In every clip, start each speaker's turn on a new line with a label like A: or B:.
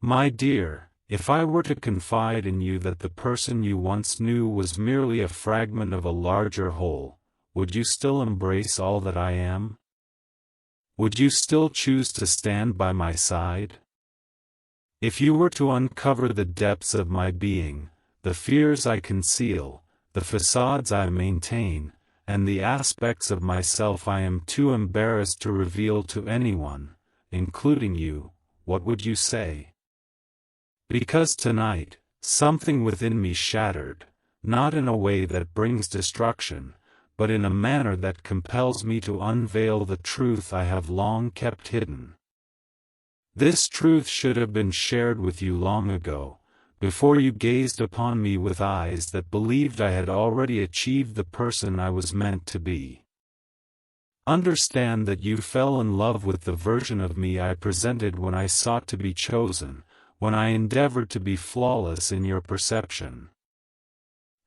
A: My dear, if I were to confide in you that the person you once knew was merely a fragment of a larger whole, would you still embrace all that I am? Would you still choose to stand by my side? If you were to uncover the depths of my being, the fears I conceal, the facades I maintain, and the aspects of myself I am too embarrassed to reveal to anyone, including you, what would you say? Because tonight, something within me shattered, not in a way that brings destruction, but in a manner that compels me to unveil the truth I have long kept hidden. This truth should have been shared with you long ago, before you gazed upon me with eyes that believed I had already achieved the person I was meant to be. Understand that you fell in love with the version of me I presented when I sought to be chosen, when I endeavored to be flawless in your perception.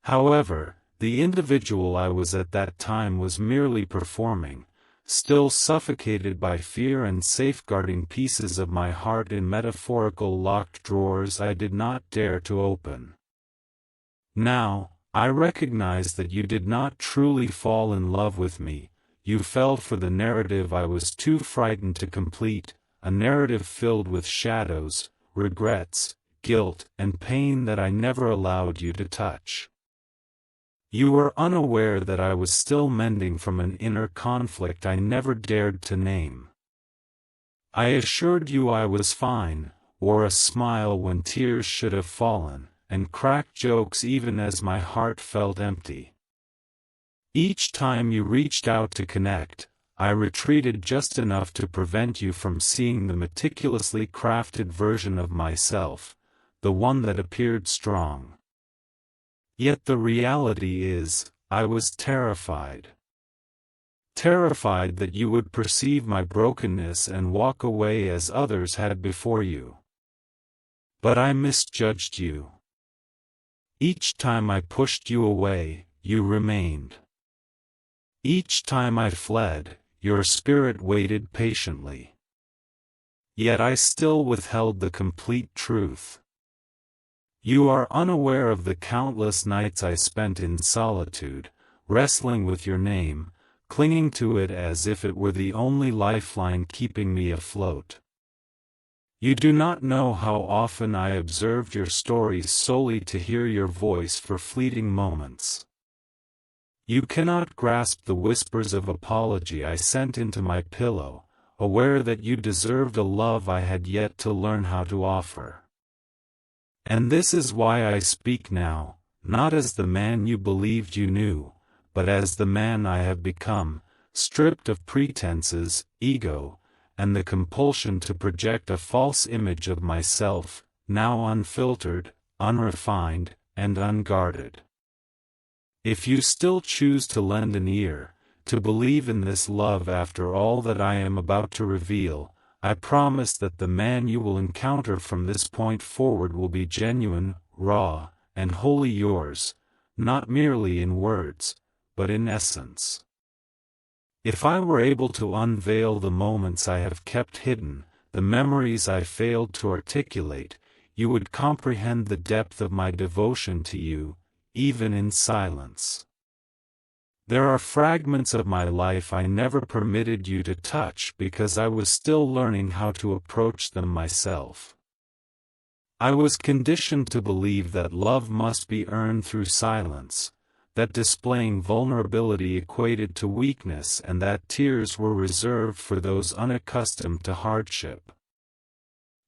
A: However, the individual I was at that time was merely performing, still suffocated by fear and safeguarding pieces of my heart in metaphorical locked drawers I did not dare to open. Now, I recognize that you did not truly fall in love with me, you fell for the narrative I was too frightened to complete, a narrative filled with shadows, regrets, guilt, and pain that I never allowed you to touch. You were unaware that I was still mending from an inner conflict I never dared to name. I assured you I was fine, wore a smile when tears should have fallen, and cracked jokes even as my heart felt empty. Each time you reached out to connect, I retreated just enough to prevent you from seeing the meticulously crafted version of myself, the one that appeared strong. Yet the reality is, I was terrified. Terrified that you would perceive my brokenness and walk away as others had before you. But I misjudged you. Each time I pushed you away, you remained. Each time I fled, your spirit waited patiently. Yet I still withheld the complete truth. You are unaware of the countless nights I spent in solitude, wrestling with your name, clinging to it as if it were the only lifeline keeping me afloat. You do not know how often I observed your stories solely to hear your voice for fleeting moments. You cannot grasp the whispers of apology I sent into my pillow, aware that you deserved a love I had yet to learn how to offer. And this is why I speak now, not as the man you believed you knew, but as the man I have become, stripped of pretenses, ego, and the compulsion to project a false image of myself, now unfiltered, unrefined, and unguarded. If you still choose to lend an ear, to believe in this love after all that I am about to reveal, I promise that the man you will encounter from this point forward will be genuine, raw, and wholly yours, not merely in words, but in essence. If I were able to unveil the moments I have kept hidden, the memories I failed to articulate, you would comprehend the depth of my devotion to you, even in silence. There are fragments of my life I never permitted you to touch because I was still learning how to approach them myself. I was conditioned to believe that love must be earned through silence, that displaying vulnerability equated to weakness and that tears were reserved for those unaccustomed to hardship.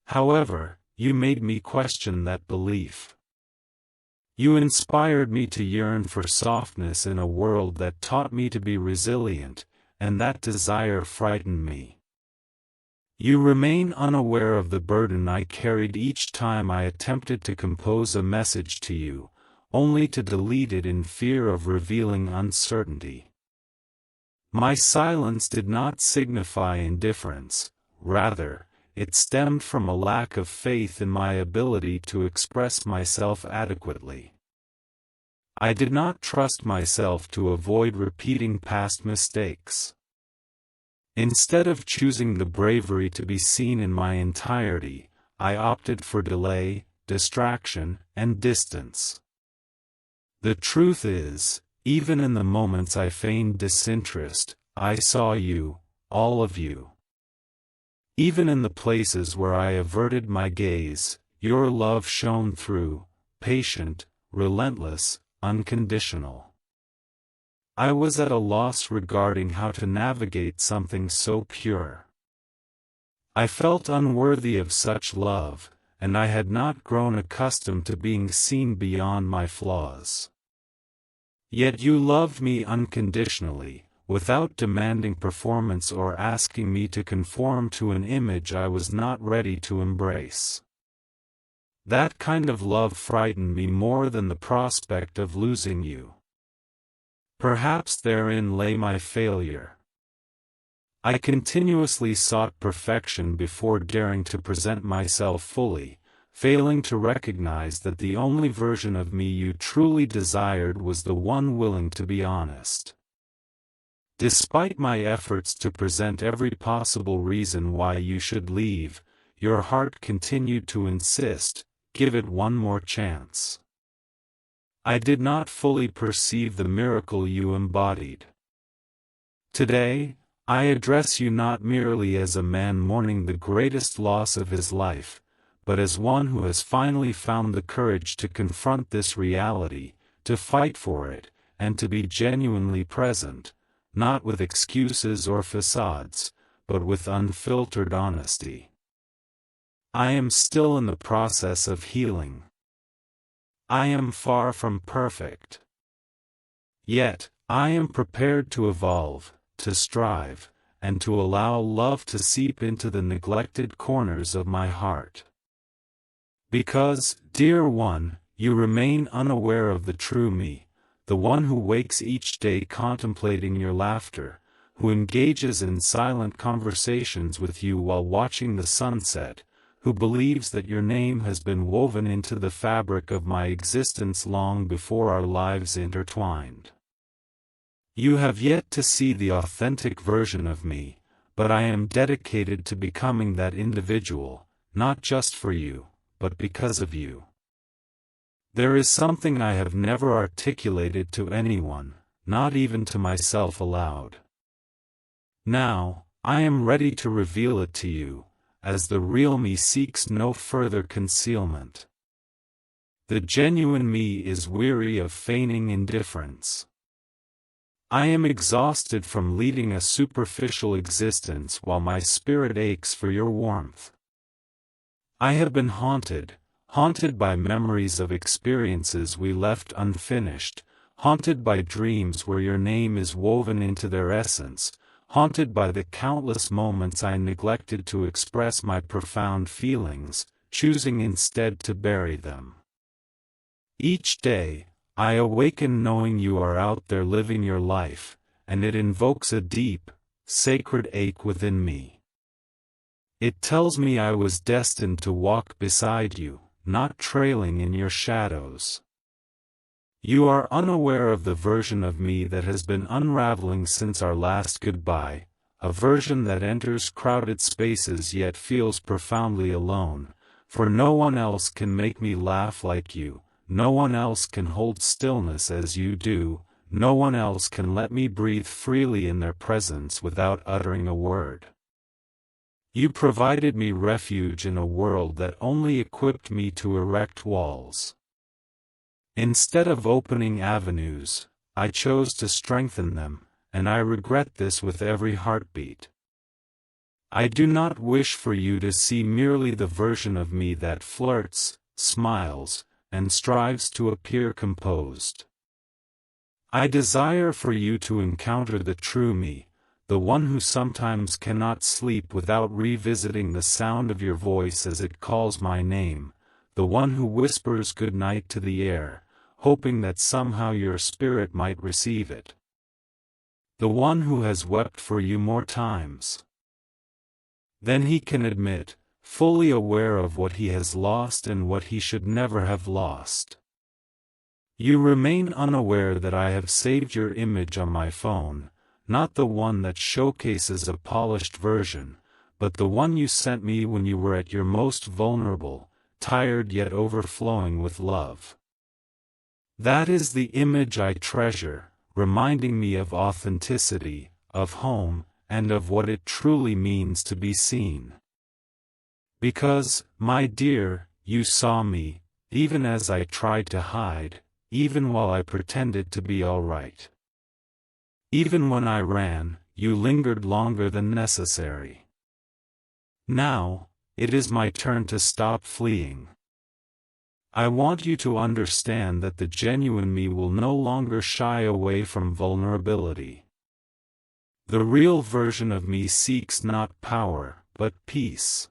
A: However, you made me question that belief. You inspired me to yearn for softness in a world that taught me to be resilient, and that desire frightened me. You remain unaware of the burden I carried each time I attempted to compose a message to you, only to delete it in fear of revealing uncertainty. My silence did not signify indifference, rather, it stemmed from a lack of faith in my ability to express myself adequately. I did not trust myself to avoid repeating past mistakes. Instead of choosing the bravery to be seen in my entirety, I opted for delay, distraction, and distance. The truth is, even in the moments I feigned disinterest, I saw you, all of you. Even in the places where I averted my gaze, your love shone through, patient, relentless, unconditional. I was at a loss regarding how to navigate something so pure. I felt unworthy of such love, and I had not grown accustomed to being seen beyond my flaws. Yet you loved me unconditionally, without demanding performance or asking me to conform to an image I was not ready to embrace. That kind of love frightened me more than the prospect of losing you. Perhaps therein lay my failure. I continuously sought perfection before daring to present myself fully, failing to recognize that the only version of me you truly desired was the one willing to be honest. Despite my efforts to present every possible reason why you should leave, your heart continued to insist, give it one more chance. I did not fully perceive the miracle you embodied. Today, I address you not merely as a man mourning the greatest loss of his life, but as one who has finally found the courage to confront this reality, to fight for it, and to be genuinely present, not with excuses or facades, but with unfiltered honesty. I am still in the process of healing. I am far from perfect. Yet, I am prepared to evolve, to strive, and to allow love to seep into the neglected corners of my heart. Because, dear one, you remain unaware of the true me, the one who wakes each day contemplating your laughter, who engages in silent conversations with you while watching the sunset, who believes that your name has been woven into the fabric of my existence long before our lives intertwined. You have yet to see the authentic version of me, but I am dedicated to becoming that individual, not just for you, but because of you. There is something I have never articulated to anyone, not even to myself aloud. Now, I am ready to reveal it to you, as the real me seeks no further concealment. The genuine me is weary of feigning indifference. I am exhausted from leading a superficial existence while my spirit aches for your warmth. I have been haunted by memories of experiences we left unfinished, haunted by dreams where your name is woven into their essence, haunted by the countless moments I neglected to express my profound feelings, choosing instead to bury them. Each day, I awaken knowing you are out there living your life, and it invokes a deep, sacred ache within me. It tells me I was destined to walk beside you, not trailing in your shadows. You are unaware of the version of me that has been unraveling since our last goodbye, a version that enters crowded spaces yet feels profoundly alone, for no one else can make me laugh like you, no one else can hold stillness as you do, no one else can let me breathe freely in their presence without uttering a word. You provided me refuge in a world that only equipped me to erect walls. Instead of opening avenues, I chose to strengthen them, and I regret this with every heartbeat. I do not wish for you to see merely the version of me that flirts, smiles, and strives to appear composed. I desire for you to encounter the true me, the one who sometimes cannot sleep without revisiting the sound of your voice as it calls my name, the one who whispers good night to the air, hoping that somehow your spirit might receive it. The one who has wept for you more times than he can admit, fully aware of what he has lost and what he should never have lost. You remain unaware that I have saved your image on my phone, not the one that showcases a polished version, but the one you sent me when you were at your most vulnerable, tired yet overflowing with love. That is the image I treasure, reminding me of authenticity, of home, and of what it truly means to be seen. Because, my dear, you saw me, even as I tried to hide, even while I pretended to be all right. Even when I ran, you lingered longer than necessary. Now, it is my turn to stop fleeing. I want you to understand that the genuine me will no longer shy away from vulnerability. The real version of me seeks not power, but peace.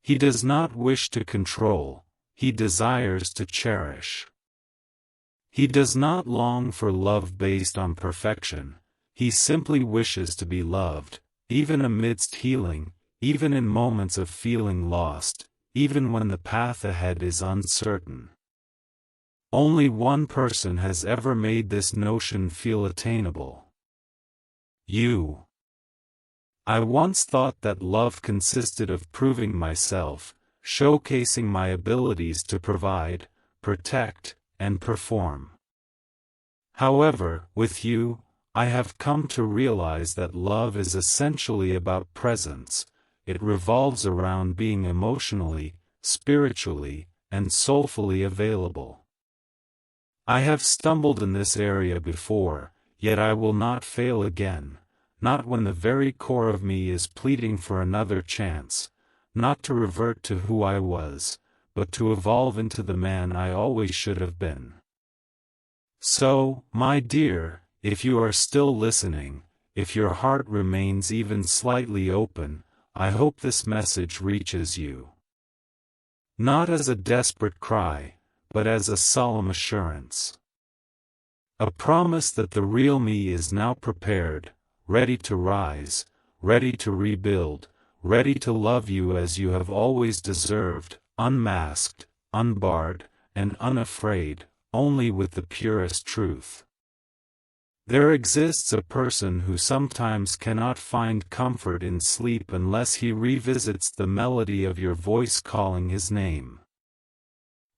A: He does not wish to control, he desires to cherish. He does not long for love based on perfection, he simply wishes to be loved, even amidst healing, even in moments of feeling lost, even when the path ahead is uncertain. Only one person has ever made this notion feel attainable. You. I once thought that love consisted of proving myself, showcasing my abilities to provide, protect, and perform. However, with you, I have come to realize that love is essentially about presence. It revolves around being emotionally, spiritually, and soulfully available. I have stumbled in this area before, yet I will not fail again. Not when the very core of me is pleading for another chance, not to revert to who I was, but to evolve into the man I always should have been. So, my dear, if you are still listening, if your heart remains even slightly open, I hope this message reaches you. Not as a desperate cry, but as a solemn assurance. A promise that the real me is now prepared, ready to rise, ready to rebuild, ready to love you as you have always deserved, unmasked, unbarred, and unafraid, only with the purest truth. There exists a person who sometimes cannot find comfort in sleep unless he revisits the melody of your voice calling his name.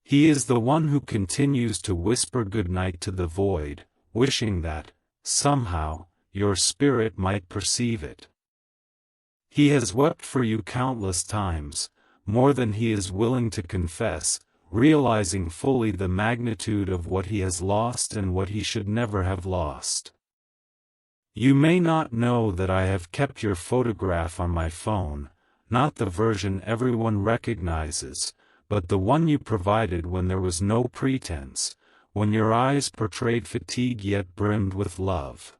A: He is the one who continues to whisper goodnight to the void, wishing that, somehow, your spirit might perceive it. He has wept for you countless times, more than he is willing to confess, realizing fully the magnitude of what he has lost and what he should never have lost. You may not know that I have kept your photograph on my phone, not the version everyone recognizes, but the one you provided when there was no pretense, when your eyes portrayed fatigue yet brimmed with love.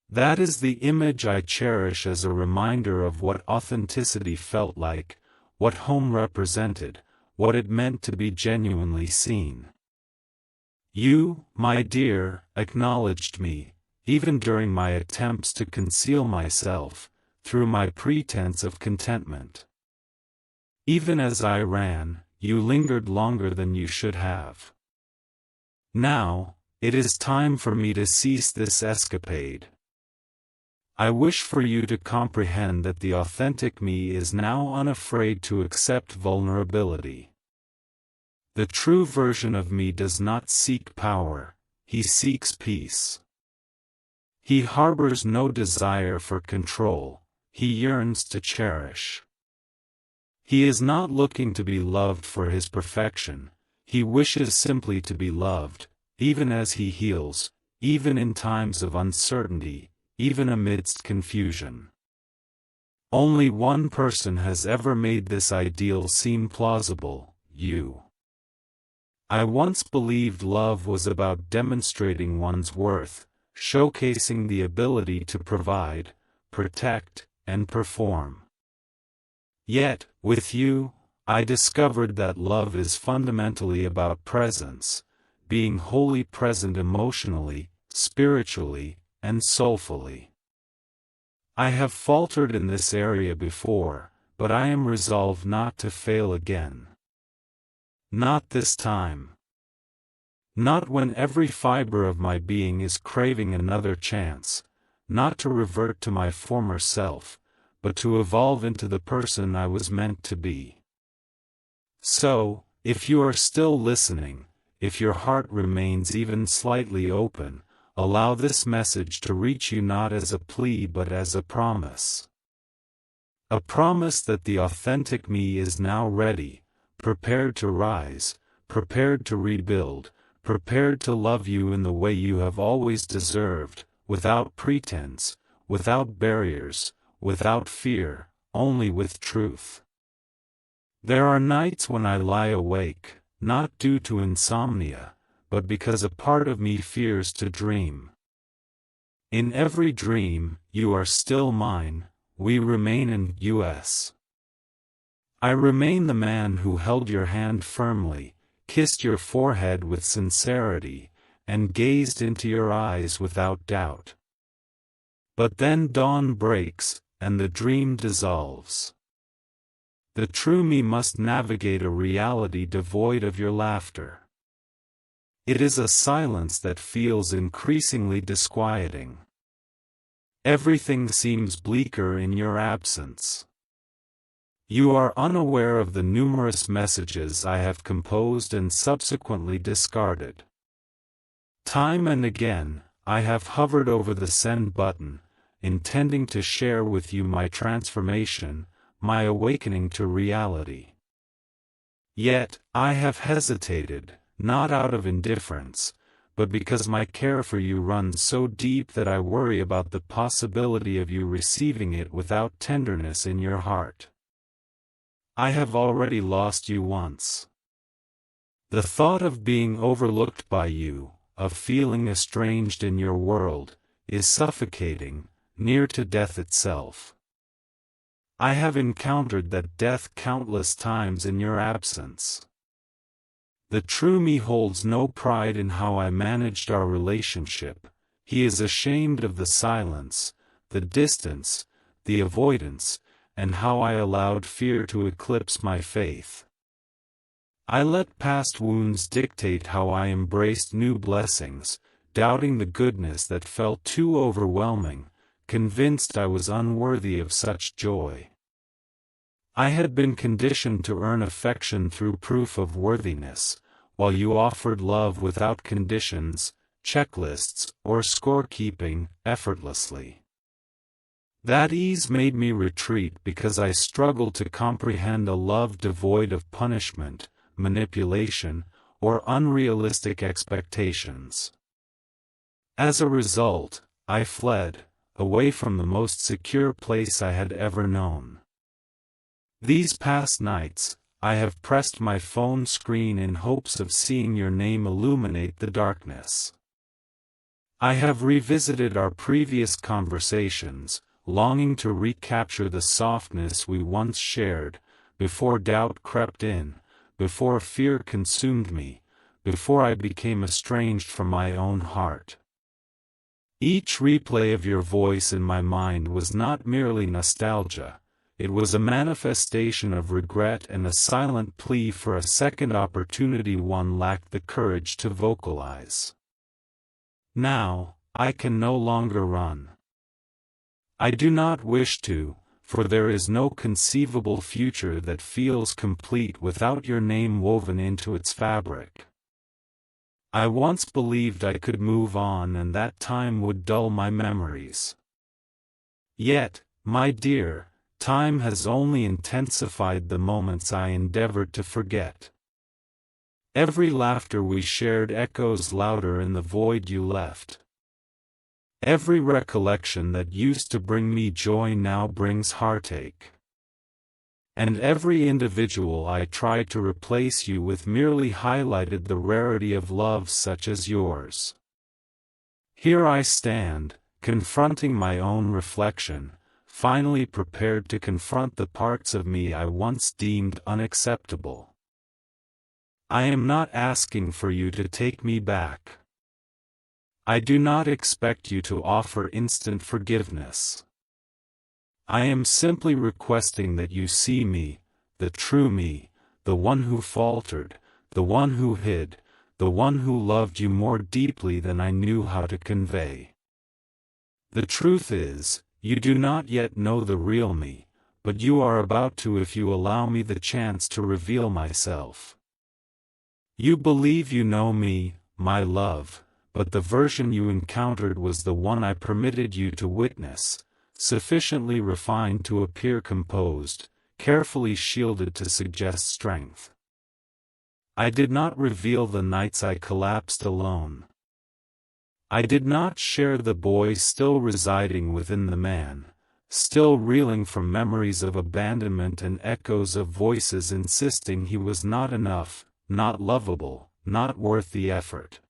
A: That is the image I cherish as a reminder of what authenticity felt like, what home represented, what it meant to be genuinely seen. You, my dear, acknowledged me, even during my attempts to conceal myself, through my pretense of contentment. Even as I ran, you lingered longer than you should have. Now, it is time for me to cease this escapade. I wish for you to comprehend that the authentic me is now unafraid to accept vulnerability. The true version of me does not seek power, he seeks peace. He harbors no desire for control, he yearns to cherish. He is not looking to be loved for his perfection, he wishes simply to be loved, even as he heals, even in times of uncertainty, even amidst confusion. Only one person has ever made this ideal seem plausible, you. I once believed love was about demonstrating one's worth, showcasing the ability to provide, protect, and perform. Yet, with you, I discovered that love is fundamentally about presence, being wholly present emotionally, spiritually, and soulfully. I have faltered in this area before, but I am resolved not to fail again. Not this time. Not when every fiber of my being is craving another chance, not to revert to my former self, but to evolve into the person I was meant to be. So, if you are still listening, if your heart remains even slightly open, allow this message to reach you not as a plea but as a promise. A promise that the authentic me is now ready, prepared to rise, prepared to rebuild, prepared to love you in the way you have always deserved, without pretense, without barriers, without fear, only with truth. There are nights when I lie awake, not due to insomnia, but because a part of me fears to dream. In every dream, you are still mine, we remain in US. I remain the man who held your hand firmly, kissed your forehead with sincerity, and gazed into your eyes without doubt. But then dawn breaks, and the dream dissolves. The true me must navigate a reality devoid of your laughter. It is a silence that feels increasingly disquieting. Everything seems bleaker in your absence. You are unaware of the numerous messages I have composed and subsequently discarded. Time and again, I have hovered over the send button, intending to share with you my transformation, my awakening to reality. Yet, I have hesitated, not out of indifference, but because my care for you runs so deep that I worry about the possibility of you receiving it without tenderness in your heart. I have already lost you once. The thought of being overlooked by you, of feeling estranged in your world, is suffocating, near to death itself. I have encountered that death countless times in your absence. The true me holds no pride in how I managed our relationship. He is ashamed of the silence, the distance, the avoidance, and how I allowed fear to eclipse my faith. I let past wounds dictate how I embraced new blessings, doubting the goodness that felt too overwhelming, convinced I was unworthy of such joy. I had been conditioned to earn affection through proof of worthiness, while you offered love without conditions, checklists, or scorekeeping, effortlessly. That ease made me retreat because I struggled to comprehend a love devoid of punishment, manipulation, or unrealistic expectations. As a result, I fled, away from the most secure place I had ever known. These past nights, I have pressed my phone screen in hopes of seeing your name illuminate the darkness. I have revisited our previous conversations, longing to recapture the softness we once shared, before doubt crept in, before fear consumed me, before I became estranged from my own heart. Each replay of your voice in my mind was not merely nostalgia. It was a manifestation of regret and a silent plea for a second opportunity one lacked the courage to vocalize. Now, I can no longer run. I do not wish to, for there is no conceivable future that feels complete without your name woven into its fabric. I once believed I could move on and that time would dull my memories. Yet, my dear, time has only intensified the moments I endeavored to forget. Every laughter we shared echoes louder in the void you left. Every recollection that used to bring me joy now brings heartache. And every individual I tried to replace you with merely highlighted the rarity of love such as yours. Here I stand, confronting my own reflection, finally prepared to confront the parts of me I once deemed unacceptable. I am not asking for you to take me back. I do not expect you to offer instant forgiveness. I am simply requesting that you see me, the true me, the one who faltered, the one who hid, the one who loved you more deeply than I knew how to convey. The truth is, you do not yet know the real me, but you are about to if you allow me the chance to reveal myself. You believe you know me, my love, but the version you encountered was the one I permitted you to witness, sufficiently refined to appear composed, carefully shielded to suggest strength. I did not reveal the nights I collapsed alone. I did not share the boy still residing within the man, still reeling from memories of abandonment and echoes of voices insisting he was not enough, not lovable, not worth the effort.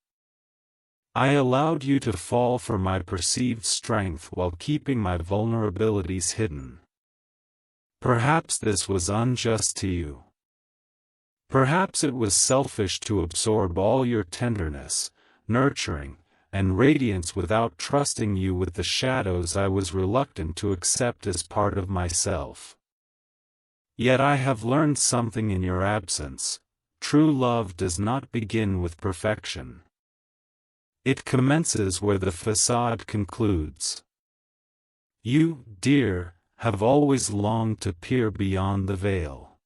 A: I allowed you to fall for my perceived strength while keeping my vulnerabilities hidden. Perhaps this was unjust to you. Perhaps it was selfish to absorb all your tenderness, nurturing, and radiance without trusting you with the shadows I was reluctant to accept as part of myself. Yet I have learned something in your absence. True love does not begin with perfection. It commences where the facade concludes. You, dear, have always longed to peer beyond the veil.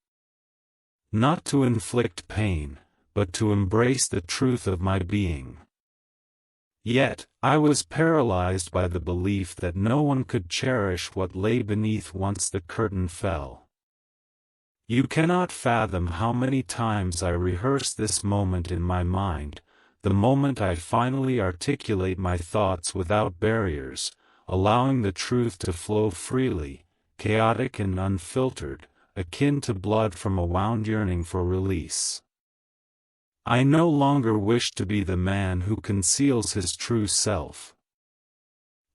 A: Not to inflict pain, but to embrace the truth of my being. Yet, I was paralyzed by the belief that no one could cherish what lay beneath once the curtain fell. You cannot fathom how many times I rehearsed this moment in my mind, the moment I finally articulate my thoughts without barriers, allowing the truth to flow freely, chaotic and unfiltered, akin to blood from a wound yearning for release. I no longer wish to be the man who conceals his true self.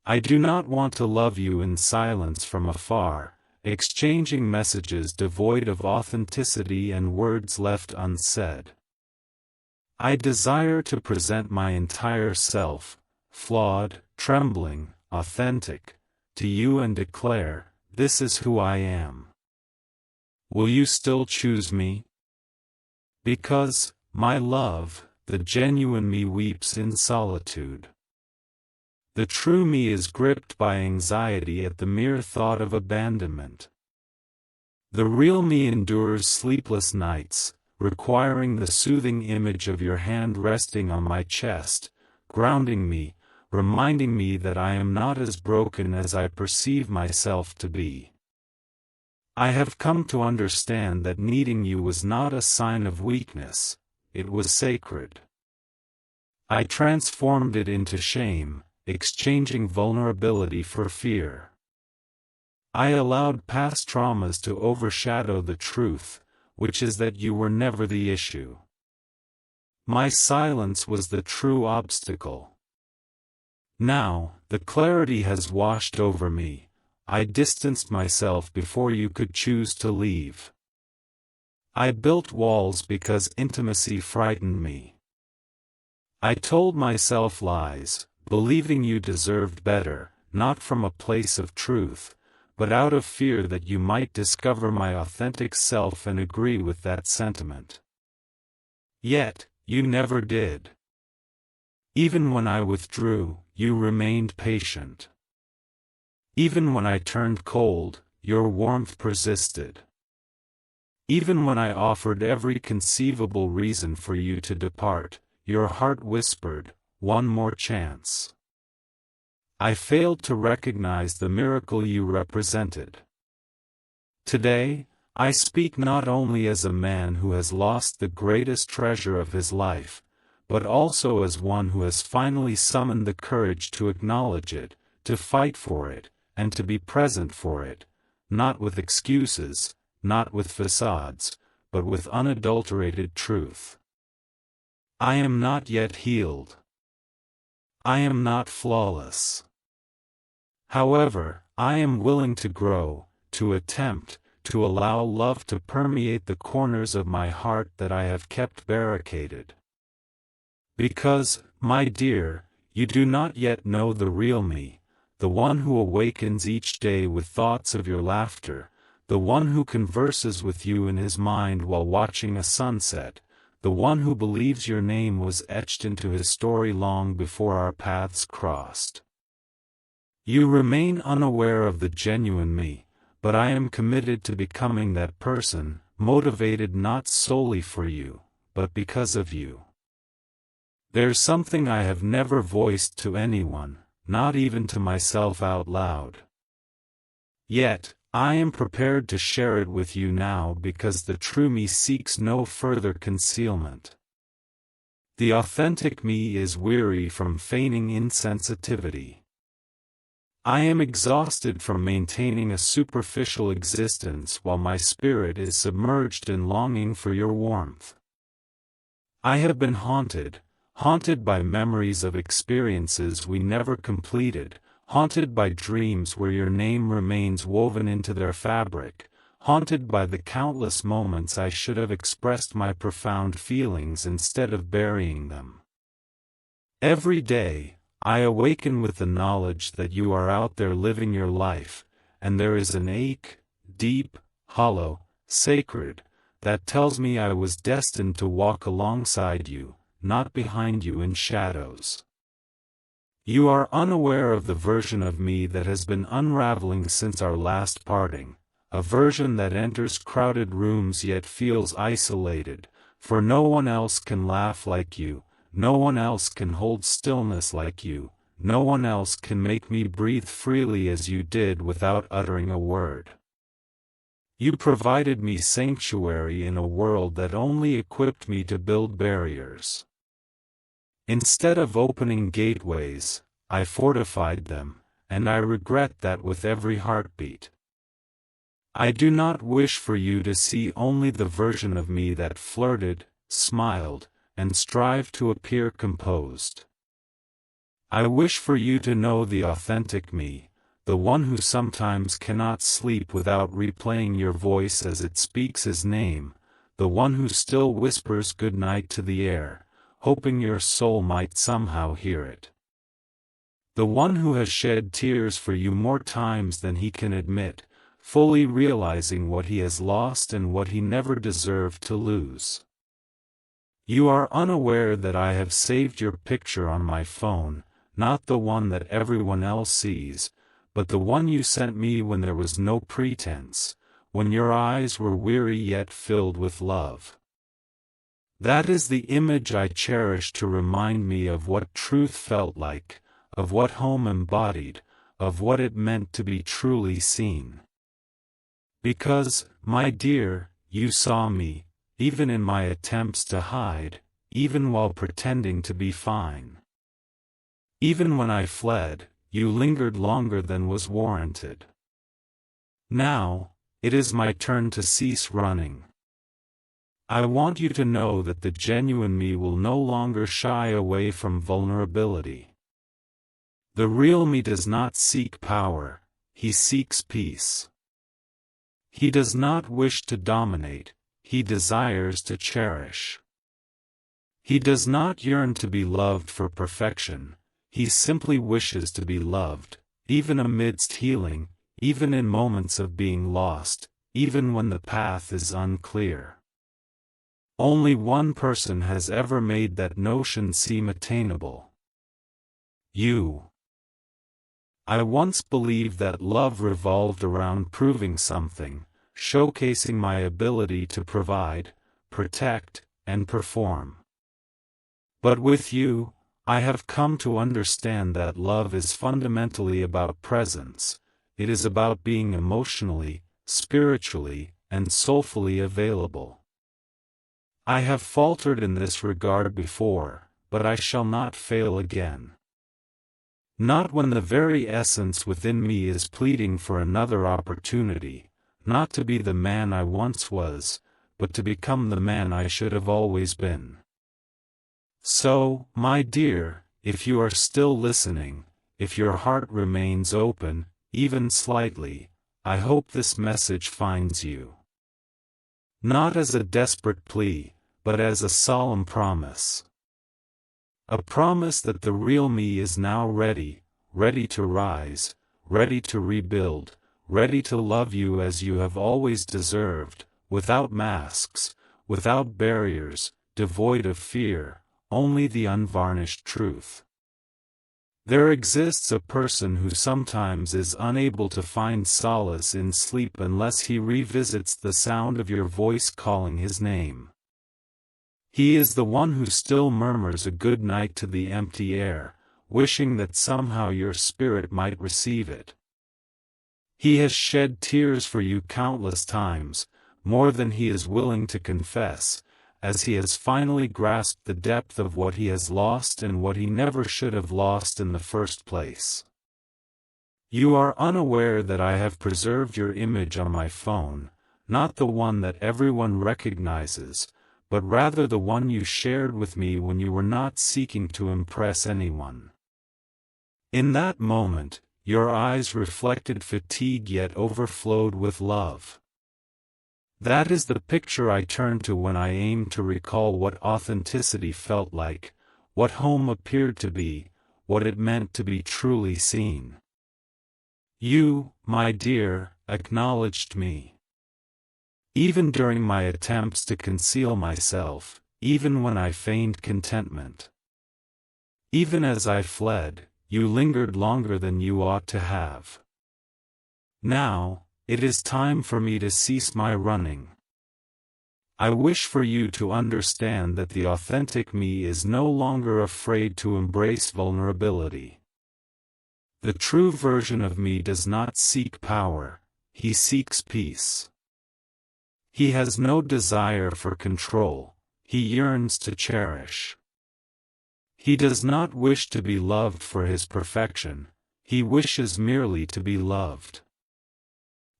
A: I do not want to love you in silence from afar, exchanging messages devoid of authenticity and words left unsaid. I desire to present my entire self, flawed, trembling, authentic, to you and declare, this is who I am. Will you still choose me? Because, my love, the genuine me weeps in solitude. The true me is gripped by anxiety at the mere thought of abandonment. The real me endures sleepless nights, requiring the soothing image of your hand resting on my chest, grounding me, reminding me that I am not as broken as I perceive myself to be. I have come to understand that needing you was not a sign of weakness, it was sacred. I transformed it into shame, exchanging vulnerability for fear. I allowed past traumas to overshadow the truth, which is that you were never the issue. My silence was the true obstacle. Now, the clarity has washed over me. I distanced myself before you could choose to leave. I built walls because intimacy frightened me. I told myself lies, believing you deserved better, not from a place of truth, but out of fear that you might discover my authentic self and agree with that sentiment. Yet, you never did. Even when I withdrew, you remained patient. Even when I turned cold, your warmth persisted. Even when I offered every conceivable reason for you to depart, your heart whispered, one more chance. I failed to recognize the miracle you represented. Today, I speak not only as a man who has lost the greatest treasure of his life, but also as one who has finally summoned the courage to acknowledge it, to fight for it, and to be present for it, not with excuses, not with facades, but with unadulterated truth. I am not yet healed. I am not flawless. However, I am willing to grow, to attempt, to allow love to permeate the corners of my heart that I have kept barricaded. Because, my dear, you do not yet know the real me, the one who awakens each day with thoughts of your laughter, the one who converses with you in his mind while watching a sunset, the one who believes your name was etched into his story long before our paths crossed. You remain unaware of the genuine me, but I am committed to becoming that person, motivated not solely for you, but because of you. There's something I have never voiced to anyone, not even to myself out loud. Yet, I am prepared to share it with you now because the true me seeks no further concealment. The authentic me is weary from feigning insensitivity. I am exhausted from maintaining a superficial existence while my spirit is submerged in longing for your warmth. I have been haunted by memories of experiences we never completed, haunted by dreams where your name remains woven into their fabric, haunted by the countless moments I should have expressed my profound feelings instead of burying them. Every day, I awaken with the knowledge that you are out there living your life, and there is an ache, deep, hollow, sacred, that tells me I was destined to walk alongside you, not behind you in shadows. You are unaware of the version of me that has been unraveling since our last parting, a version that enters crowded rooms yet feels isolated, for no one else can laugh like you. No one else can hold stillness like you, no one else can make me breathe freely as you did without uttering a word. You provided me sanctuary in a world that only equipped me to build barriers. Instead of opening gateways, I fortified them, and I regret that with every heartbeat. I do not wish for you to see only the version of me that flirted, smiled, and strive to appear composed. I wish for you to know the authentic me, the one who sometimes cannot sleep without replaying your voice as it speaks his name, the one who still whispers good night to the air, hoping your soul might somehow hear it. The one who has shed tears for you more times than he can admit, fully realizing what he has lost and what he never deserved to lose. You are unaware that I have saved your picture on my phone, not the one that everyone else sees, but the one you sent me when there was no pretense, when your eyes were weary yet filled with love. That is the image I cherish to remind me of what truth felt like, of what home embodied, of what it meant to be truly seen. Because, my dear, you saw me, even in my attempts to hide, even while pretending to be fine. Even when I fled, you lingered longer than was warranted. Now, it is my turn to cease running. I want you to know that the genuine me will no longer shy away from vulnerability. The real me does not seek power, he seeks peace. He does not wish to dominate, he desires to cherish. He does not yearn to be loved for perfection, he simply wishes to be loved, even amidst healing, even in moments of being lost, even when the path is unclear. Only one person has ever made that notion seem attainable. You. I once believed that love revolved around proving something, showcasing my ability to provide, protect, and perform. But with you, I have come to understand that love is fundamentally about presence, it is about being emotionally, spiritually, and soulfully available. I have faltered in this regard before, but I shall not fail again. Not when the very essence within me is pleading for another opportunity, not to be the man I once was, but to become the man I should have always been. So, my dear, if you are still listening, if your heart remains open, even slightly, I hope this message finds you. Not as a desperate plea, but as a solemn promise. A promise that the real me is now ready to rise, ready to rebuild, ready to love you as you have always deserved, without masks, without barriers, devoid of fear, only the unvarnished truth. There exists a person who sometimes is unable to find solace in sleep unless he revisits the sound of your voice calling his name. He is the one who still murmurs a good night to the empty air, wishing that somehow your spirit might receive it. He has shed tears for you countless times, more than he is willing to confess, as he has finally grasped the depth of what he has lost and what he never should have lost in the first place. You are unaware that I have preserved your image on my phone, not the one that everyone recognizes, but rather the one you shared with me when you were not seeking to impress anyone. In that moment, your eyes reflected fatigue yet overflowed with love. That is the picture I turn to when I aim to recall what authenticity felt like, what home appeared to be, what it meant to be truly seen. You, my dear, acknowledged me. Even during my attempts to conceal myself, even when I feigned contentment. Even as I fled, you lingered longer than you ought to have. Now, it is time for me to cease my running. I wish for you to understand that the authentic me is no longer afraid to embrace vulnerability. The true version of me does not seek power, he seeks peace. He has no desire for control, he yearns to cherish. He does not wish to be loved for his perfection, he wishes merely to be loved.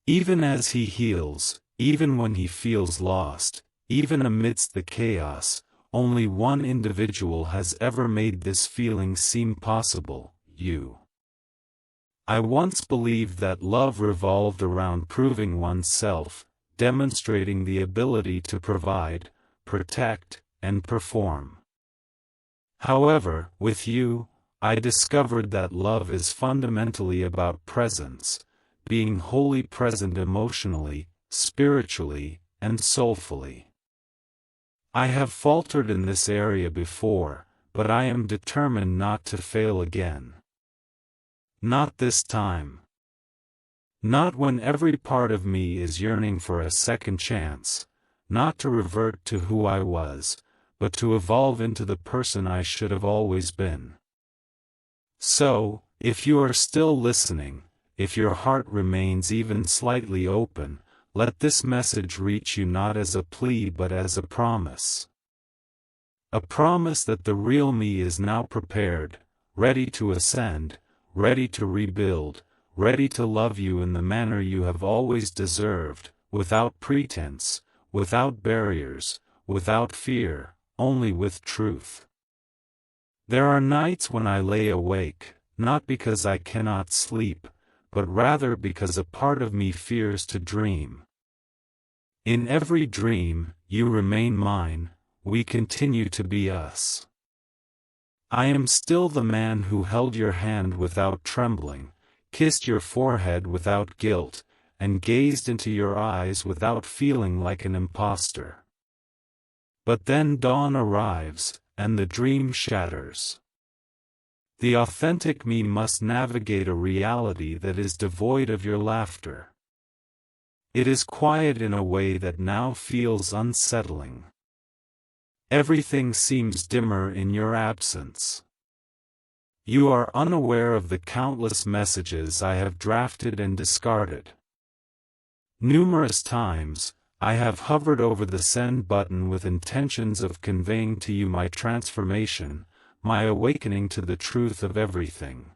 A: Even as he heals, even when he feels lost, even amidst the chaos, only one individual has ever made this feeling seem possible, you. I once believed that love revolved around proving oneself, demonstrating the ability to provide, protect, and perform. However, with you, I discovered that love is fundamentally about presence, being wholly present emotionally, spiritually, and soulfully. I have faltered in this area before, but I am determined not to fail again. Not this time. Not when every part of me is yearning for a second chance, not to revert to who I was, but to evolve into the person I should have always been. So, if you are still listening, if your heart remains even slightly open, let this message reach you not as a plea but as a promise. A promise that the real me is now prepared, ready to ascend, ready to rebuild, ready to love you in the manner you have always deserved, without pretense, without barriers, without fear, only with truth. There are nights when I lay awake, not because I cannot sleep, but rather because a part of me fears to dream. In every dream, you remain mine, we continue to be us. I am still the man who held your hand without trembling, kissed your forehead without guilt, and gazed into your eyes without feeling like an imposter. But then dawn arrives, and the dream shatters. The authentic me must navigate a reality that is devoid of your laughter. It is quiet in a way that now feels unsettling. Everything seems dimmer in your absence. You are unaware of the countless messages I have drafted and discarded. Numerous times, I have hovered over the send button with intentions of conveying to you my transformation, my awakening to the truth of everything.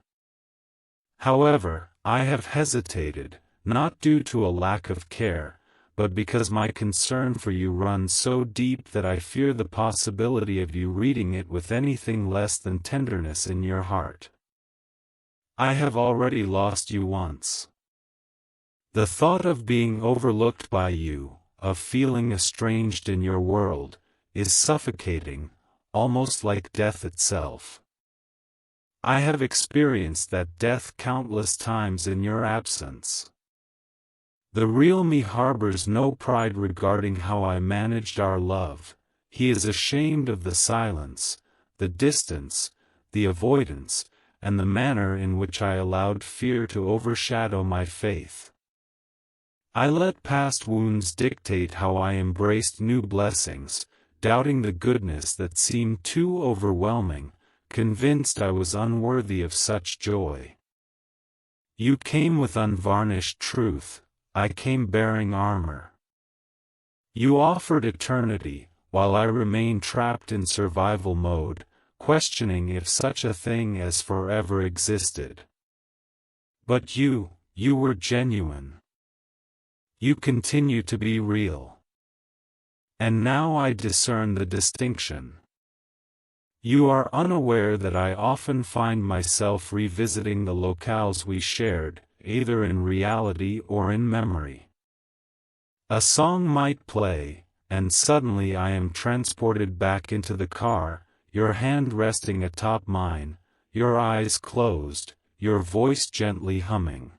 A: However, I have hesitated, not due to a lack of care, but because my concern for you runs so deep that I fear the possibility of you reading it with anything less than tenderness in your heart. I have already lost you once. The thought of being overlooked by you, of feeling estranged in your world, is suffocating, almost like death itself. I have experienced that death countless times in your absence. The real me harbors no pride regarding how I managed our love, he is ashamed of the silence, the distance, the avoidance, and the manner in which I allowed fear to overshadow my faith. I let past wounds dictate how I embraced new blessings, doubting the goodness that seemed too overwhelming, convinced I was unworthy of such joy. You came with unvarnished truth, I came bearing armor. You offered eternity, while I remained trapped in survival mode, questioning if such a thing as forever existed. But you were genuine. You continue to be real. And now I discern the distinction. You are unaware that I often find myself revisiting the locales we shared, either in reality or in memory. A song might play, and suddenly I am transported back into the car, your hand resting atop mine, your eyes closed, your voice gently humming.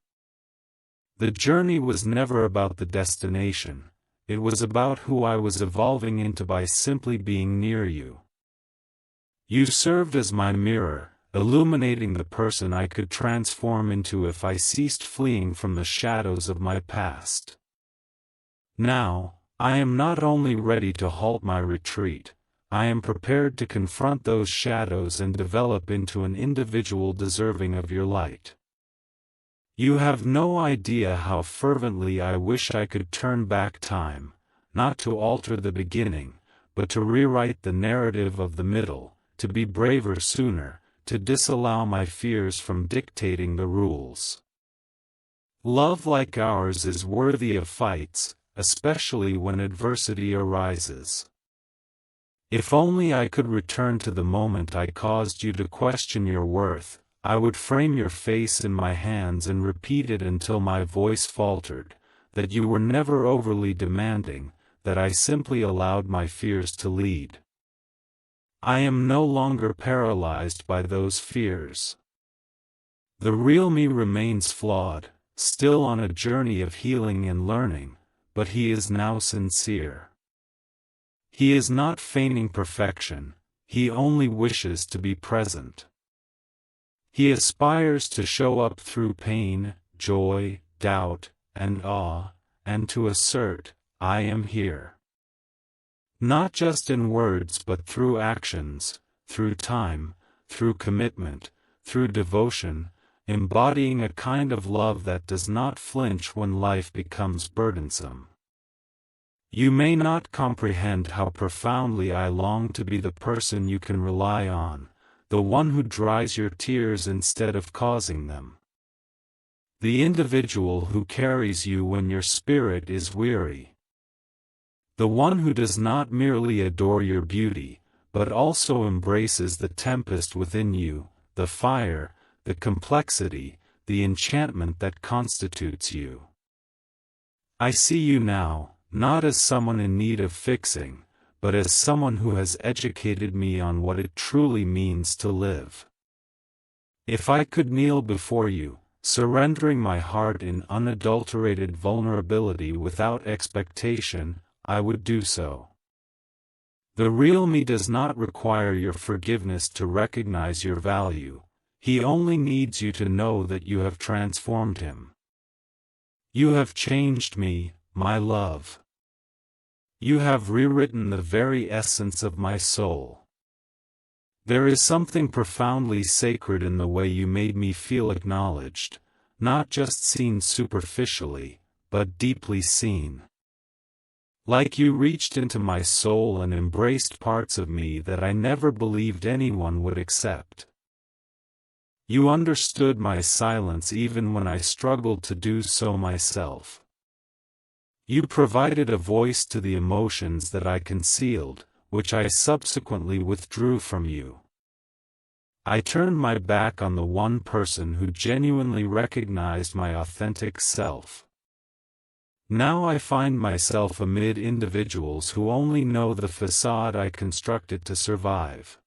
A: The journey was never about the destination, it was about who I was evolving into by simply being near you. You served as my mirror, illuminating the person I could transform into if I ceased fleeing from the shadows of my past. Now, I am not only ready to halt my retreat, I am prepared to confront those shadows and develop into an individual deserving of your light. You have no idea how fervently I wish I could turn back time, not to alter the beginning, but to rewrite the narrative of the middle, to be braver sooner, to disallow my fears from dictating the rules. Love like ours is worthy of fights, especially when adversity arises. If only I could return to the moment I caused you to question your worth, I would frame your face in my hands and repeat it until my voice faltered, that you were never overly demanding, that I simply allowed my fears to lead. I am no longer paralyzed by those fears. The real me remains flawed, still on a journey of healing and learning, but he is now sincere. He is not feigning perfection, he only wishes to be present. He aspires to show up through pain, joy, doubt, and awe, and to assert, I am here. Not just in words but through actions, through time, through commitment, through devotion, embodying a kind of love that does not flinch when life becomes burdensome. You may not comprehend how profoundly I long to be the person you can rely on, the one who dries your tears instead of causing them. The individual who carries you when your spirit is weary. The one who does not merely adore your beauty, but also embraces the tempest within you, the fire, the complexity, the enchantment that constitutes you. I see you now, not as someone in need of fixing, but as someone who has educated me on what it truly means to live. If I could kneel before you, surrendering my heart in unadulterated vulnerability without expectation, I would do so. The real me does not require your forgiveness to recognize your value, he only needs you to know that you have transformed him. You have changed me, my love. You have rewritten the very essence of my soul. There is something profoundly sacred in the way you made me feel acknowledged, not just seen superficially, but deeply seen. Like you reached into my soul and embraced parts of me that I never believed anyone would accept. You understood my silence even when I struggled to do so myself. You provided a voice to the emotions that I concealed, which I subsequently withdrew from you. I turned my back on the one person who genuinely recognized my authentic self. Now I find myself amid individuals who only know the facade I constructed to survive.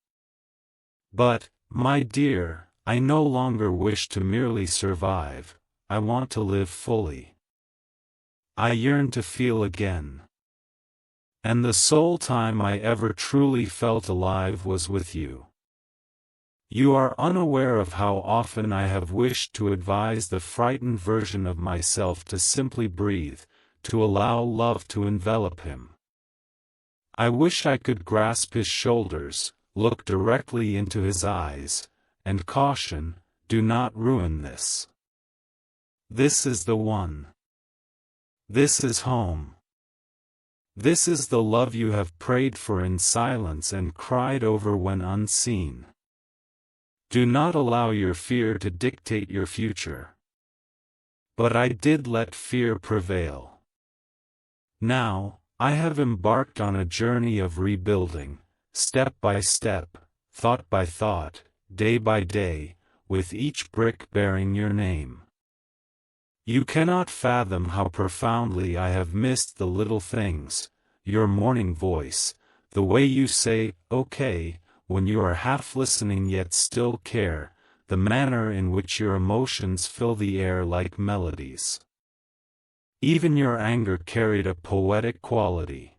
A: But, my dear, I no longer wish to merely survive, I want to live fully. I yearn to feel again. And the sole time I ever truly felt alive was with you. You are unaware of how often I have wished to advise the frightened version of myself to simply breathe, to allow love to envelop him. I wish I could grasp his shoulders, look directly into his eyes, and caution, do not ruin this. This is the one. This is home. This is the love you have prayed for in silence and cried over when unseen. Do not allow your fear to dictate your future. But I did let fear prevail. Now, I have embarked on a journey of rebuilding, step by step, thought by thought, day by day, with each brick bearing your name. You cannot fathom how profoundly I have missed the little things, your morning voice, the way you say, "Okay," when you are half listening yet still care, the manner in which your emotions fill the air like melodies. Even your anger carried a poetic quality.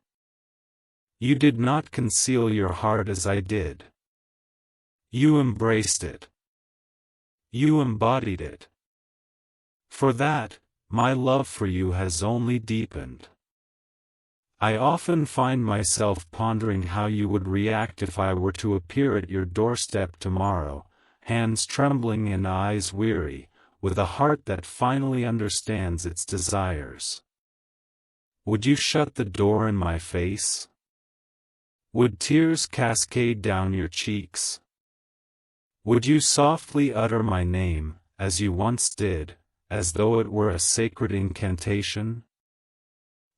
A: You did not conceal your heart as I did. You embraced it. You embodied it. For that, my love for you has only deepened. I often find myself pondering how you would react if I were to appear at your doorstep tomorrow, hands trembling and eyes weary, with a heart that finally understands its desires. Would you shut the door in my face? Would tears cascade down your cheeks? Would you softly utter my name, as you once did, as though it were a sacred incantation?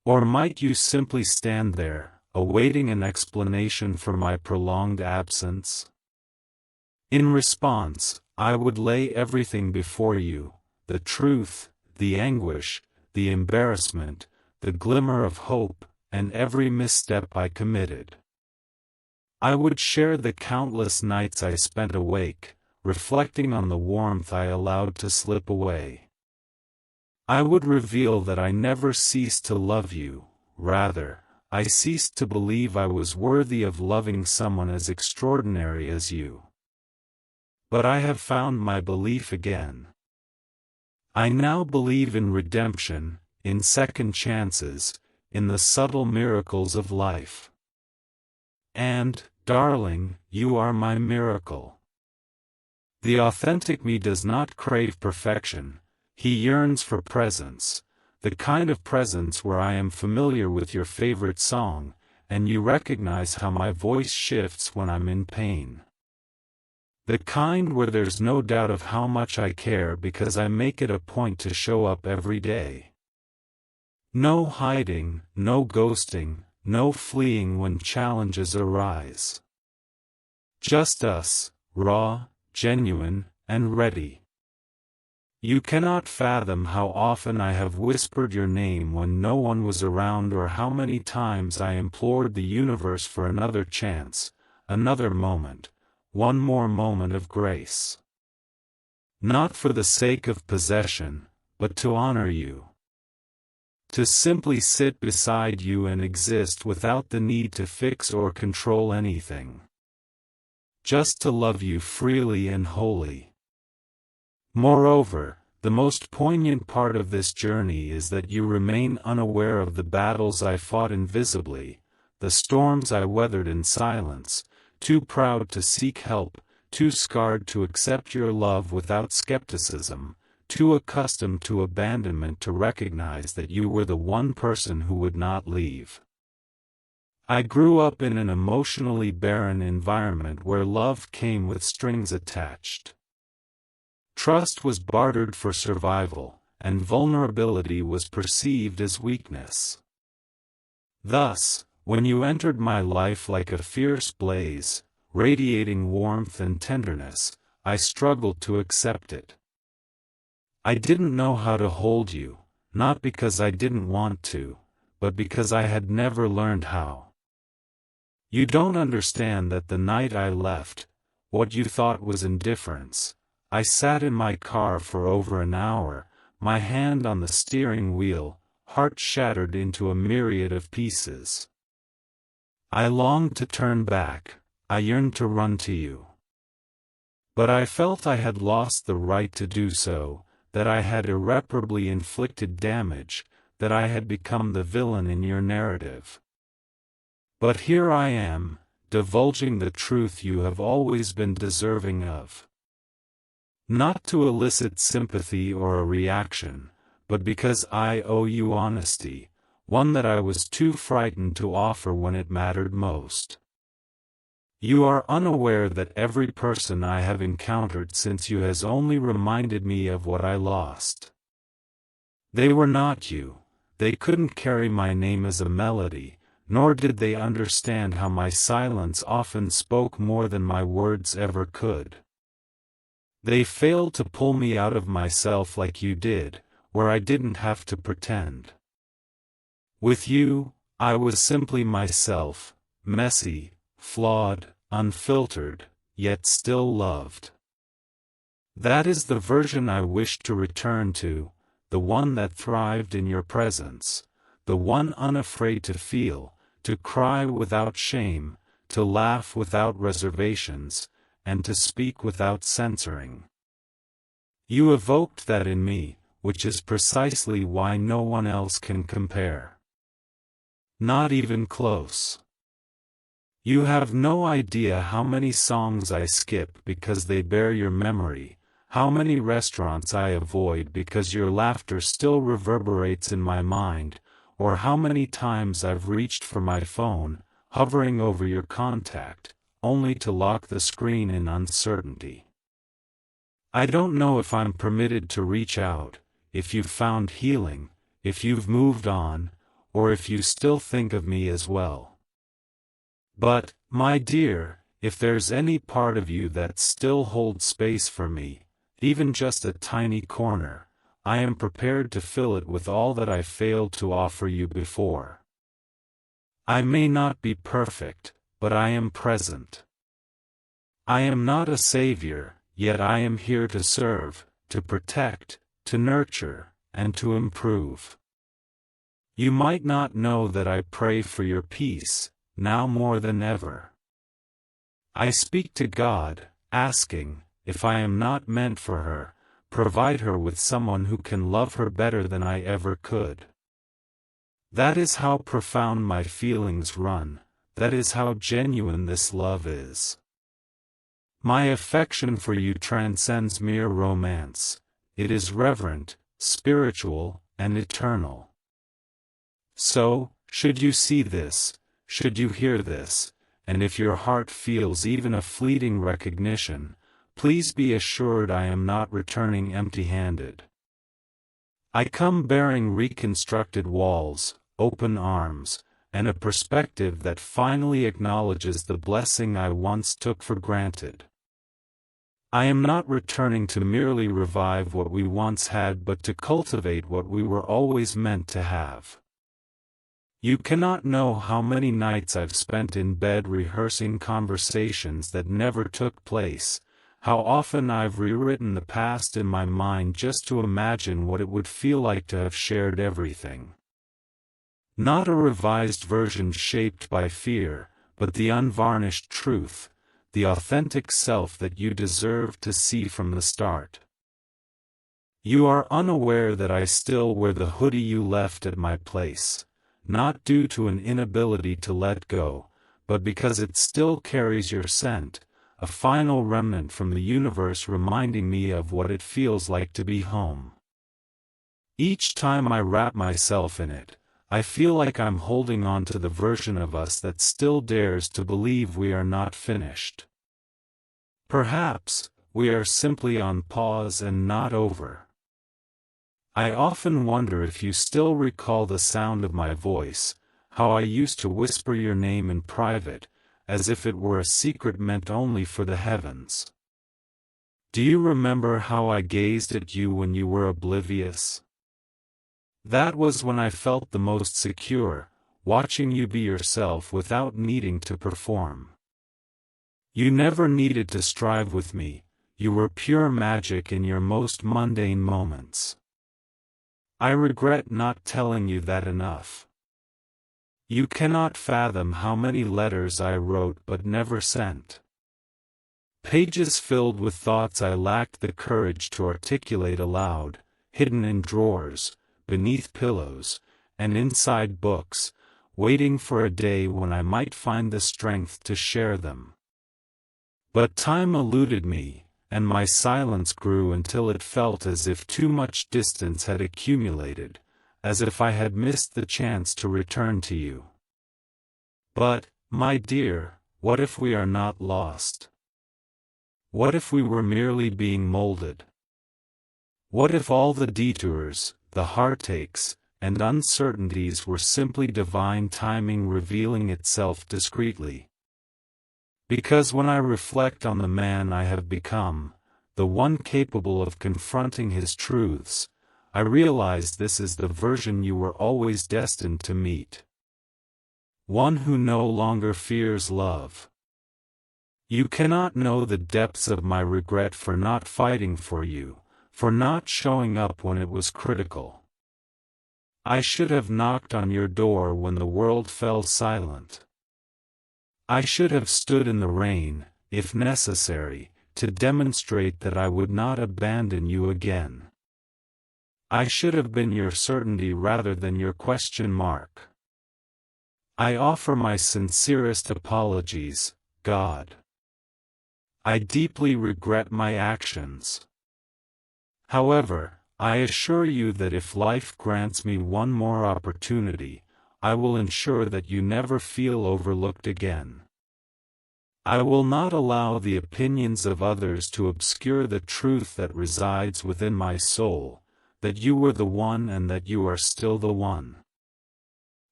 A: Or might you simply stand there, awaiting an explanation for my prolonged absence? In response, I would lay everything before you, the truth, the anguish, the embarrassment, the glimmer of hope, and every misstep I committed. I would share the countless nights I spent awake, reflecting on the warmth I allowed to slip away. I would reveal that I never ceased to love you, rather, I ceased to believe I was worthy of loving someone as extraordinary as you. But I have found my belief again. I now believe in redemption, in second chances, in the subtle miracles of life. And, darling, you are my miracle. The authentic me does not crave perfection. He yearns for presence, the kind of presence where I am familiar with your favorite song, and you recognize how my voice shifts when I'm in pain. The kind where there's no doubt of how much I care because I make it a point to show up every day. No hiding, no ghosting, no fleeing when challenges arise. Just us, raw, genuine, and ready. You cannot fathom how often I have whispered your name when no one was around, or how many times I implored the universe for another chance, another moment, one more moment of grace. Not for the sake of possession, but to honor you. To simply sit beside you and exist without the need to fix or control anything. Just to love you freely and wholly. Moreover, the most poignant part of this journey is that you remain unaware of the battles I fought invisibly, the storms I weathered in silence, too proud to seek help, too scarred to accept your love without skepticism, too accustomed to abandonment to recognize that you were the one person who would not leave. I grew up in an emotionally barren environment where love came with strings attached. Trust was bartered for survival, and vulnerability was perceived as weakness. Thus, when you entered my life like a fierce blaze, radiating warmth and tenderness, I struggled to accept it. I didn't know how to hold you, not because I didn't want to, but because I had never learned how. You don't understand that the night I left, what you thought was indifference, I sat in my car for over an hour, my hand on the steering wheel, heart shattered into a myriad of pieces. I longed to turn back, I yearned to run to you. But I felt I had lost the right to do so, that I had irreparably inflicted damage, that I had become the villain in your narrative. But here I am, divulging the truth you have always been deserving of. Not to elicit sympathy or a reaction, but because I owe you honesty, one that I was too frightened to offer when it mattered most. You are unaware that every person I have encountered since you has only reminded me of what I lost. They were not you, they couldn't carry my name as a melody, nor did they understand how my silence often spoke more than my words ever could. They failed to pull me out of myself like you did, where I didn't have to pretend. With you, I was simply myself, messy, flawed, unfiltered, yet still loved. That is the version I wish to return to, the one that thrived in your presence, the one unafraid to feel, to cry without shame, to laugh without reservations, and to speak without censoring. You evoked that in me, which is precisely why no one else can compare. Not even close. You have no idea how many songs I skip because they bear your memory, how many restaurants I avoid because your laughter still reverberates in my mind, or how many times I've reached for my phone, hovering over your contact, only to lock the screen in uncertainty. I don't know if I'm permitted to reach out, if you've found healing, if you've moved on, or if you still think of me as well. But, my dear, if there's any part of you that still holds space for me, even just a tiny corner, I am prepared to fill it with all that I failed to offer you before. I may not be perfect, but I am present. I am not a savior, yet I am here to serve, to protect, to nurture, and to improve. You might not know that I pray for your peace, now more than ever. I speak to God, asking, if I am not meant for her, provide her with someone who can love her better than I ever could. That is how profound my feelings run, that is how genuine this love is. My affection for you transcends mere romance, it is reverent, spiritual, and eternal. So, should you see this, should you hear this, and if your heart feels even a fleeting recognition, please be assured I am not returning empty-handed. I come bearing reconstructed walls, open arms, and a perspective that finally acknowledges the blessing I once took for granted. I am not returning to merely revive what we once had but to cultivate what we were always meant to have. You cannot know how many nights I've spent in bed rehearsing conversations that never took place, how often I've rewritten the past in my mind just to imagine what it would feel like to have shared everything. Not a revised version shaped by fear, but the unvarnished truth, the authentic self that you deserve to see from the start. You are unaware that I still wear the hoodie you left at my place, not due to an inability to let go, but because it still carries your scent, a final remnant from the universe reminding me of what it feels like to be home. Each time I wrap myself in it, I feel like I'm holding on to the version of us that still dares to believe we are not finished. Perhaps, we are simply on pause and not over. I often wonder if you still recall the sound of my voice, how I used to whisper your name in private, as if it were a secret meant only for the heavens. Do you remember how I gazed at you when you were oblivious? That was when I felt the most secure, watching you be yourself without needing to perform. You never needed to strive with me, you were pure magic in your most mundane moments. I regret not telling you that enough. You cannot fathom how many letters I wrote but never sent. Pages filled with thoughts I lacked the courage to articulate aloud, hidden in drawers, beneath pillows, and inside books, waiting for a day when I might find the strength to share them. But time eluded me, and my silence grew until it felt as if too much distance had accumulated, as if I had missed the chance to return to you. But, my dear, what if we are not lost? What if we were merely being molded? What if all the detours, the heartaches, and uncertainties were simply divine timing revealing itself discreetly? Because when I reflect on the man I have become, the one capable of confronting his truths, I realize this is the version you were always destined to meet. One who no longer fears love. You cannot know the depths of my regret for not fighting for you, for not showing up when it was critical. I should have knocked on your door when the world fell silent. I should have stood in the rain, if necessary, to demonstrate that I would not abandon you again. I should have been your certainty rather than your question mark. I offer my sincerest apologies, God. I deeply regret my actions. However, I assure you that if life grants me one more opportunity, I will ensure that you never feel overlooked again. I will not allow the opinions of others to obscure the truth that resides within my soul, that you were the one and that you are still the one.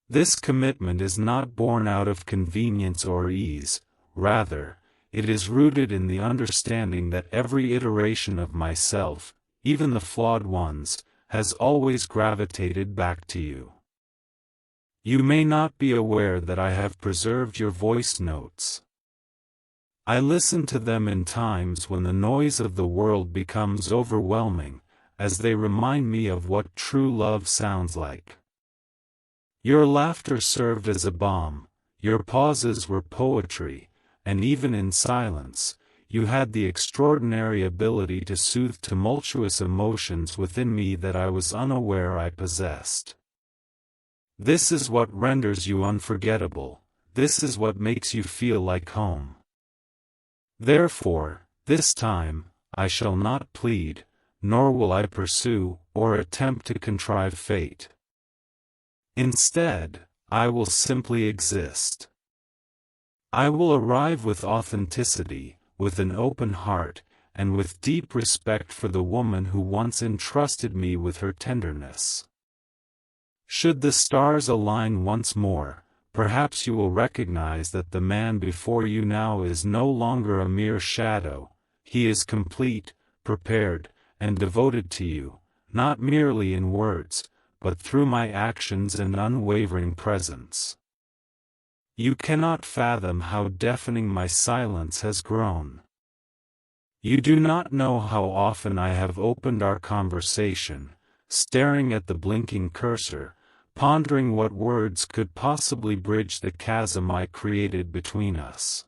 A: This commitment is not born out of convenience or ease, rather, it is rooted in the understanding that every iteration of myself, even the flawed ones, has always gravitated back to you. You may not be aware that I have preserved your voice notes. I listen to them in times when the noise of the world becomes overwhelming, as they remind me of what true love sounds like. Your laughter served as a balm, your pauses were poetry, and even in silence, you had the extraordinary ability to soothe tumultuous emotions within me that I was unaware I possessed. This is what renders you unforgettable, this is what makes you feel like home. Therefore, this time, I shall not plead, nor will I pursue, or attempt to contrive fate. Instead, I will simply exist. I will arrive with authenticity, with an open heart, and with deep respect for the woman who once entrusted me with her tenderness. Should the stars align once more, perhaps you will recognize that the man before you now is no longer a mere shadow, he is complete, prepared, and devoted to you, not merely in words, but through my actions and unwavering presence. You cannot fathom how deafening my silence has grown. You do not know how often I have opened our conversation, staring at the blinking cursor, pondering what words could possibly bridge the chasm I created between us.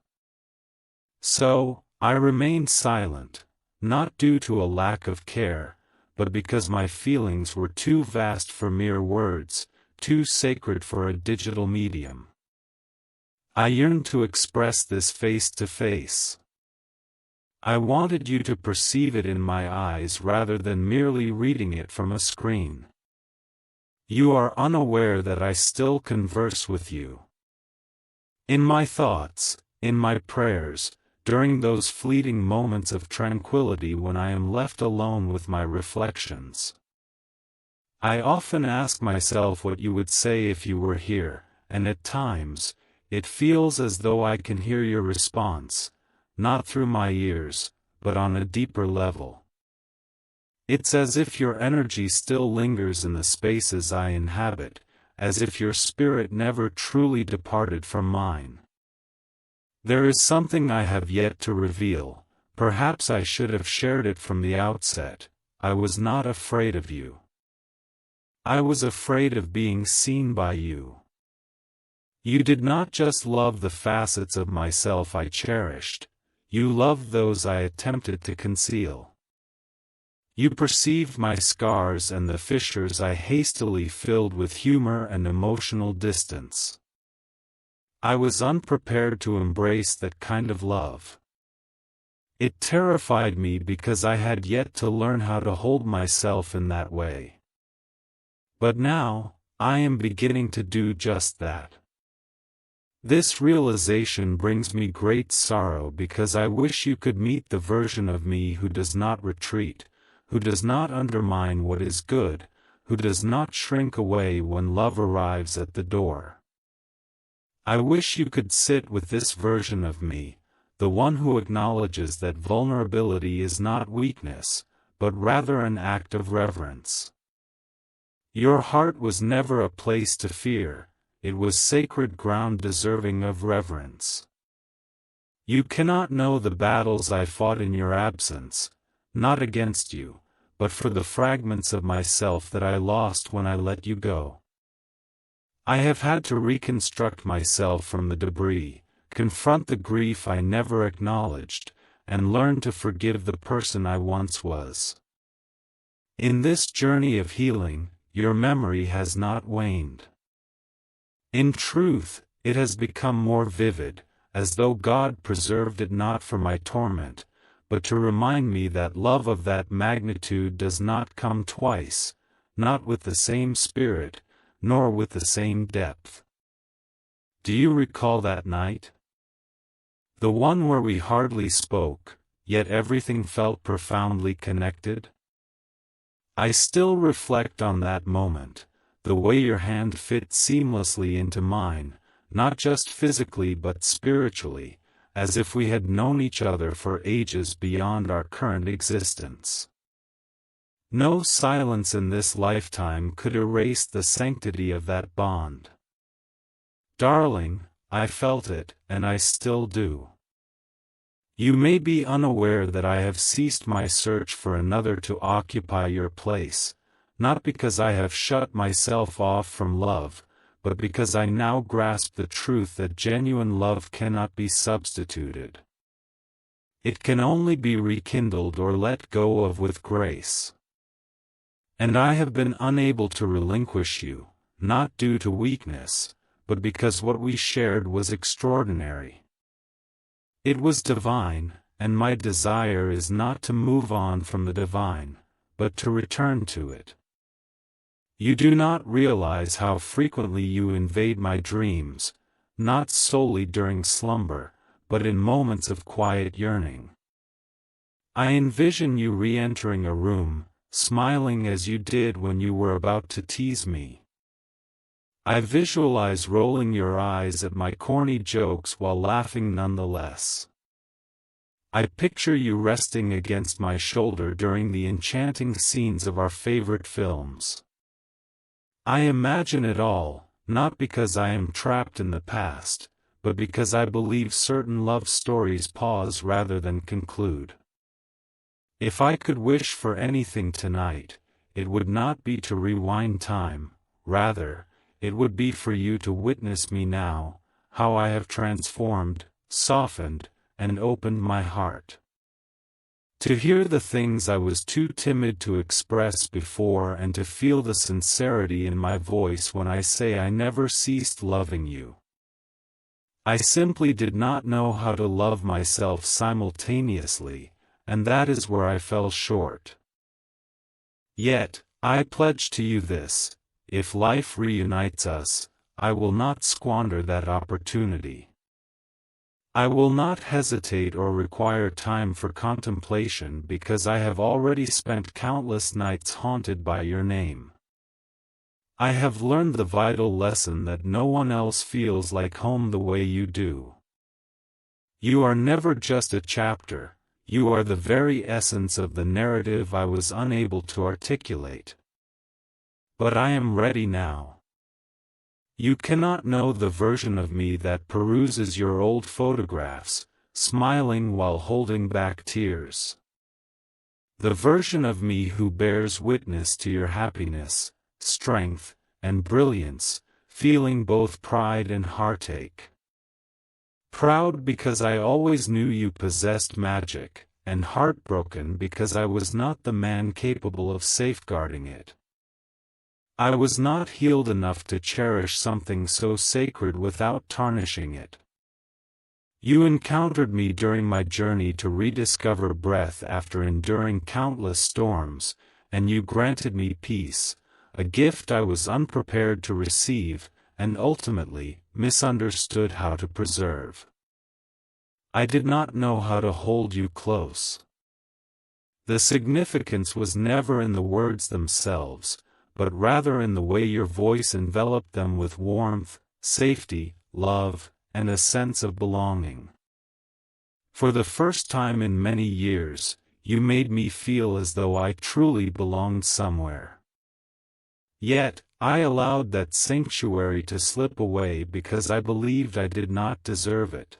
A: So, I remained silent, not due to a lack of care, but because my feelings were too vast for mere words, too sacred for a digital medium. I yearned to express this face to face. I wanted you to perceive it in my eyes rather than merely reading it from a screen. You are unaware that I still converse with you. In my thoughts, in my prayers, during those fleeting moments of tranquility when I am left alone with my reflections. I often ask myself what you would say if you were here, and at times, it feels as though I can hear your response, not through my ears, but on a deeper level. It's as if your energy still lingers in the spaces I inhabit, as if your spirit never truly departed from mine. There is something I have yet to reveal, perhaps I should have shared it from the outset. I was not afraid of you. I was afraid of being seen by you. You did not just love the facets of myself I cherished, You loved those I attempted to conceal. You perceived my scars and the fissures I hastily filled with humor and emotional distance. I was unprepared to embrace that kind of love. It terrified me because I had yet to learn how to hold myself in that way. But now, I am beginning to do just that. This realization brings me great sorrow because I wish you could meet the version of me who does not retreat, who does not undermine what is good, who does not shrink away when love arrives at the door. I wish you could sit with this version of me, the one who acknowledges that vulnerability is not weakness, but rather an act of reverence. Your heart was never a place to fear, it was sacred ground deserving of reverence. You cannot know the battles I fought in your absence, not against you, but for the fragments of myself that I lost when I let you go. I have had to reconstruct myself from the debris, confront the grief I never acknowledged, and learn to forgive the person I once was. In this journey of healing, your memory has not waned. In truth, it has become more vivid, as though God preserved it not for my torment, but to remind me that love of that magnitude does not come twice, not with the same spirit, nor with the same depth. Do you recall that night? The one where we hardly spoke, yet everything felt profoundly connected? I still reflect on that moment, the way your hand fit seamlessly into mine, not just physically but spiritually, as if we had known each other for ages beyond our current existence. No silence in this lifetime could erase the sanctity of that bond. Darling, I felt it, and I still do. You may be unaware that I have ceased my search for another to occupy your place, not because I have shut myself off from love, but because I now grasp the truth that genuine love cannot be substituted. It can only be rekindled or let go of with grace. And I have been unable to relinquish you, not due to weakness, but because what we shared was extraordinary. It was divine, and my desire is not to move on from the divine, but to return to it. You do not realize how frequently you invade my dreams, not solely during slumber, but in moments of quiet yearning. I envision you re-entering a room, smiling as you did when you were about to tease me. I visualize rolling your eyes at my corny jokes while laughing nonetheless. I picture you resting against my shoulder during the enchanting scenes of our favorite films. I imagine it all, not because I am trapped in the past, but because I believe certain love stories pause rather than conclude. If I could wish for anything tonight, it would not be to rewind time, rather, it would be for you to witness me now, how I have transformed, softened, and opened my heart. To hear the things I was too timid to express before and to feel the sincerity in my voice when I say I never ceased loving you. I simply did not know how to love myself simultaneously, and that is where I fell short. Yet, I pledge to you this: if life reunites us, I will not squander that opportunity. I will not hesitate or require time for contemplation because I have already spent countless nights haunted by your name. I have learned the vital lesson that no one else feels like home the way you do. You are never just a chapter, you are the very essence of the narrative I was unable to articulate. But I am ready now. You cannot know the version of me that peruses your old photographs, smiling while holding back tears. The version of me who bears witness to your happiness, strength, and brilliance, feeling both pride and heartache. Proud because I always knew you possessed magic, and heartbroken because I was not the man capable of safeguarding it. I was not healed enough to cherish something so sacred without tarnishing it. You encountered me during my journey to rediscover breath after enduring countless storms, and you granted me peace, a gift I was unprepared to receive, and ultimately, misunderstood how to preserve. I did not know how to hold you close. The significance was never in the words themselves, but rather in the way your voice enveloped them with warmth, safety, love, and a sense of belonging. For the first time in many years, you made me feel as though I truly belonged somewhere. Yet, I allowed that sanctuary to slip away because I believed I did not deserve it.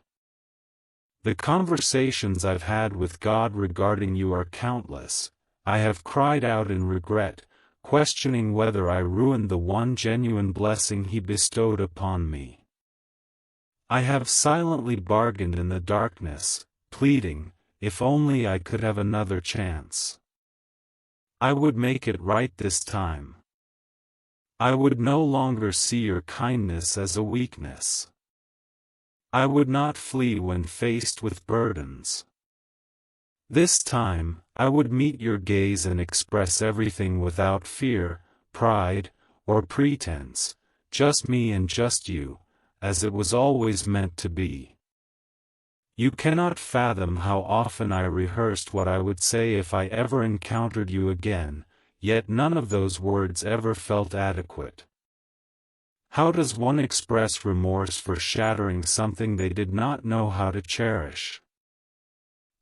A: The conversations I've had with God regarding you are countless. I have cried out in regret, questioning whether I ruined the one genuine blessing He bestowed upon me. I have silently bargained in the darkness, pleading, if only I could have another chance. I would make it right this time. I would no longer see your kindness as a weakness. I would not flee when faced with burdens. This time, I would meet your gaze and express everything without fear, pride, or pretense, just me and just you, as it was always meant to be. You cannot fathom how often I rehearsed what I would say if I ever encountered you again, yet none of those words ever felt adequate. How does one express remorse for shattering something they did not know how to cherish?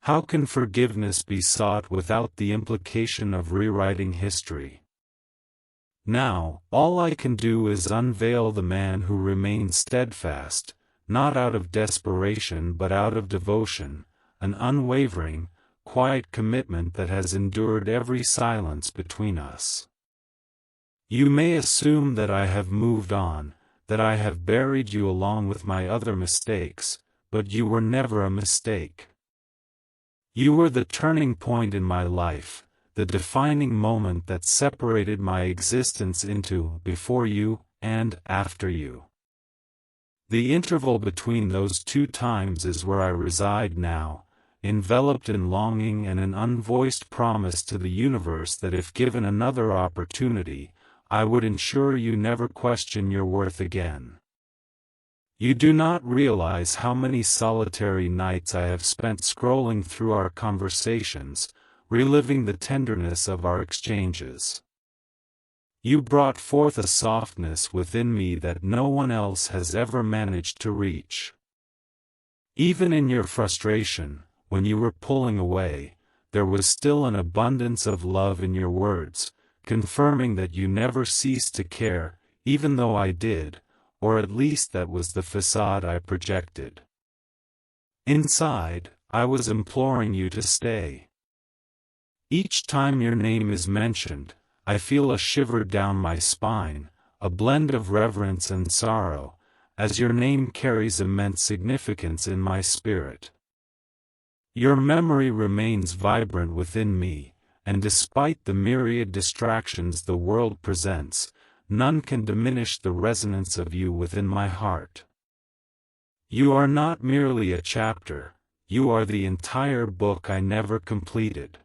A: How can forgiveness be sought without the implication of rewriting history? Now, all I can do is unveil the man who remains steadfast, not out of desperation but out of devotion, an unwavering, quiet commitment that has endured every silence between us. You may assume that I have moved on, that I have buried you along with my other mistakes, but you were never a mistake. You were the turning point in my life, the defining moment that separated my existence into before you and after you. The interval between those two times is where I reside now, enveloped in longing and an unvoiced promise to the universe that if given another opportunity, I would ensure you never question your worth again. You do not realize how many solitary nights I have spent scrolling through our conversations, reliving the tenderness of our exchanges. You brought forth a softness within me that no one else has ever managed to reach. Even in your frustration, when you were pulling away, there was still an abundance of love in your words, confirming that you never ceased to care, even though I did, or at least that was the facade I projected. Inside, I was imploring you to stay. Each time your name is mentioned, I feel a shiver down my spine, a blend of reverence and sorrow, as your name carries immense significance in my spirit. Your memory remains vibrant within me, and despite the myriad distractions the world presents, none can diminish the resonance of you within my heart. You are not merely a chapter, you are the entire book I never completed.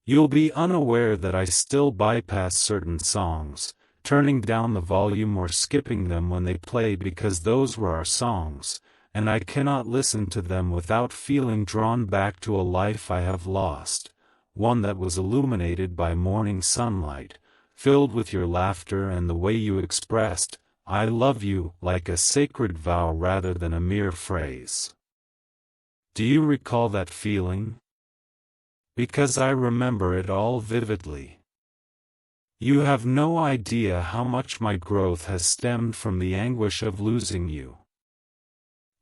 A: You'll be unaware that I still bypass certain songs, turning down the volume or skipping them when they play because those were our songs, and I cannot listen to them without feeling drawn back to a life I have lost, one that was illuminated by morning sunlight, filled with your laughter and the way you expressed, "I love you," like a sacred vow rather than a mere phrase. Do you recall that feeling? Because I remember it all vividly. You have no idea how much my growth has stemmed from the anguish of losing you.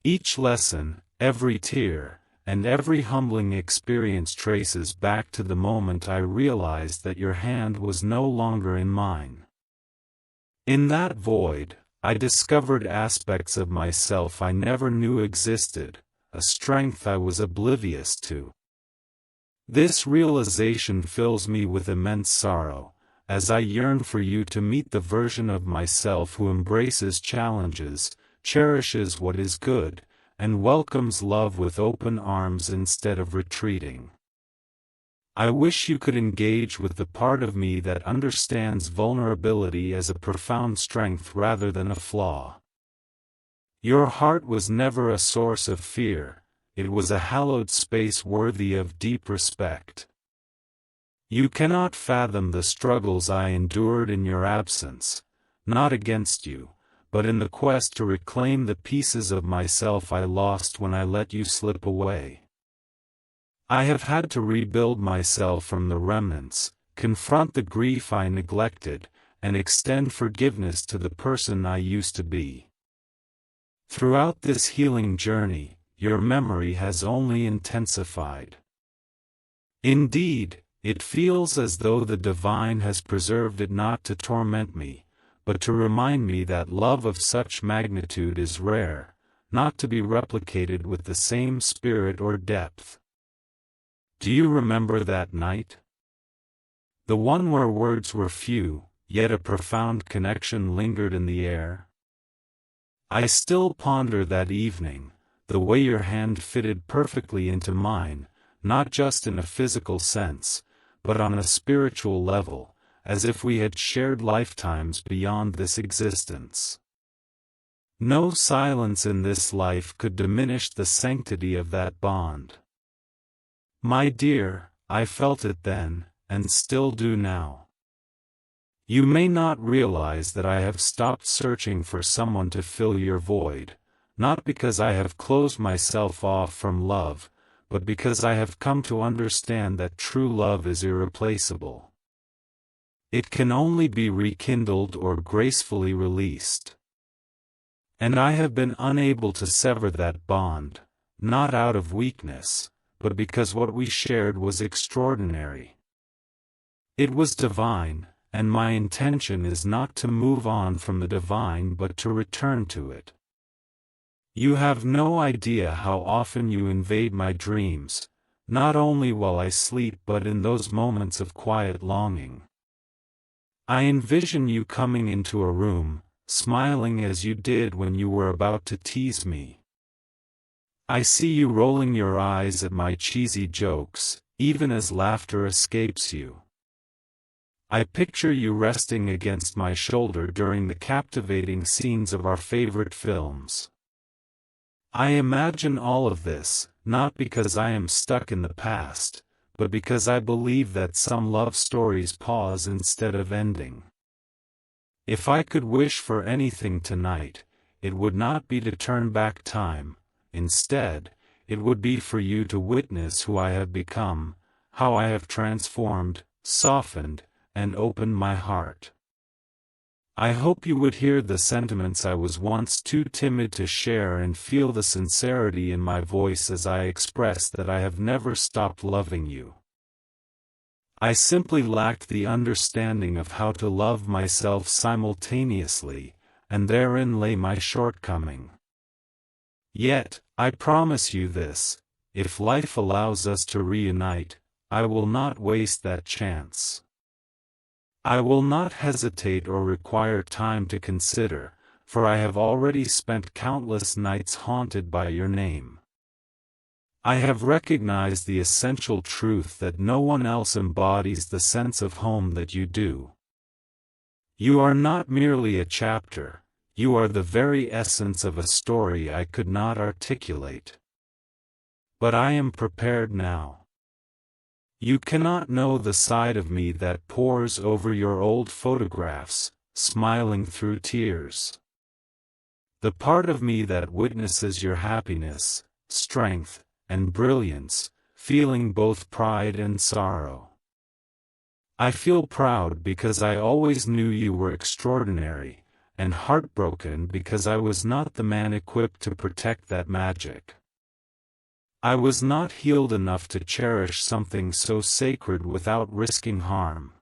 A: Each lesson, every tear, and every humbling experience traces back to the moment I realized that your hand was no longer in mine. In that void, I discovered aspects of myself I never knew existed, a strength I was oblivious to. This realization fills me with immense sorrow, as I yearn for you to meet the version of myself who embraces challenges, cherishes what is good, and welcomes love with open arms instead of retreating. I wish you could engage with the part of me that understands vulnerability as a profound strength rather than a flaw. Your heart was never a source of fear, it was a hallowed space worthy of deep respect. You cannot fathom the struggles I endured in your absence, not against you, but in the quest to reclaim the pieces of myself I lost when I let you slip away. I have had to rebuild myself from the remnants, confront the grief I neglected, and extend forgiveness to the person I used to be. Throughout this healing journey, your memory has only intensified. Indeed, it feels as though the divine has preserved it not to torment me, but to remind me that love of such magnitude is rare, not to be replicated with the same spirit or depth. Do you remember that night? The one where words were few, yet a profound connection lingered in the air? I still ponder that evening, the way your hand fitted perfectly into mine, not just in a physical sense, but on a spiritual level, as if we had shared lifetimes beyond this existence. No silence in this life could diminish the sanctity of that bond. My dear, I felt it then, and still do now. You may not realize that I have stopped searching for someone to fill your void, not because I have closed myself off from love, but because I have come to understand that true love is irreplaceable. It can only be rekindled or gracefully released. And I have been unable to sever that bond, not out of weakness, but because what we shared was extraordinary. It was divine, and my intention is not to move on from the divine but to return to it. You have no idea how often you invade my dreams, not only while I sleep but in those moments of quiet longing. I envision you coming into a room, smiling as you did when you were about to tease me. I see you rolling your eyes at my cheesy jokes, even as laughter escapes you. I picture you resting against my shoulder during the captivating scenes of our favorite films. I imagine all of this, not because I am stuck in the past, but because I believe that some love stories pause instead of ending. If I could wish for anything tonight, it would not be to turn back time. Instead, it would be for you to witness who I have become, how I have transformed, softened, and opened my heart. I hope you would hear the sentiments I was once too timid to share and feel the sincerity in my voice as I express that I have never stopped loving you. I simply lacked the understanding of how to love myself simultaneously, and therein lay my shortcoming. Yet, I promise you this, if life allows us to reunite, I will not waste that chance. I will not hesitate or require time to consider, for I have already spent countless nights haunted by your name. I have recognized the essential truth that no one else embodies the sense of home that you do. You are not merely a chapter. You are the very essence of a story I could not articulate. But I am prepared now. You cannot know the side of me that pores over your old photographs, smiling through tears. The part of me that witnesses your happiness, strength, and brilliance, feeling both pride and sorrow. I feel proud because I always knew you were extraordinary, and heartbroken because I was not the man equipped to protect that magic. I was not healed enough to cherish something so sacred without risking harm.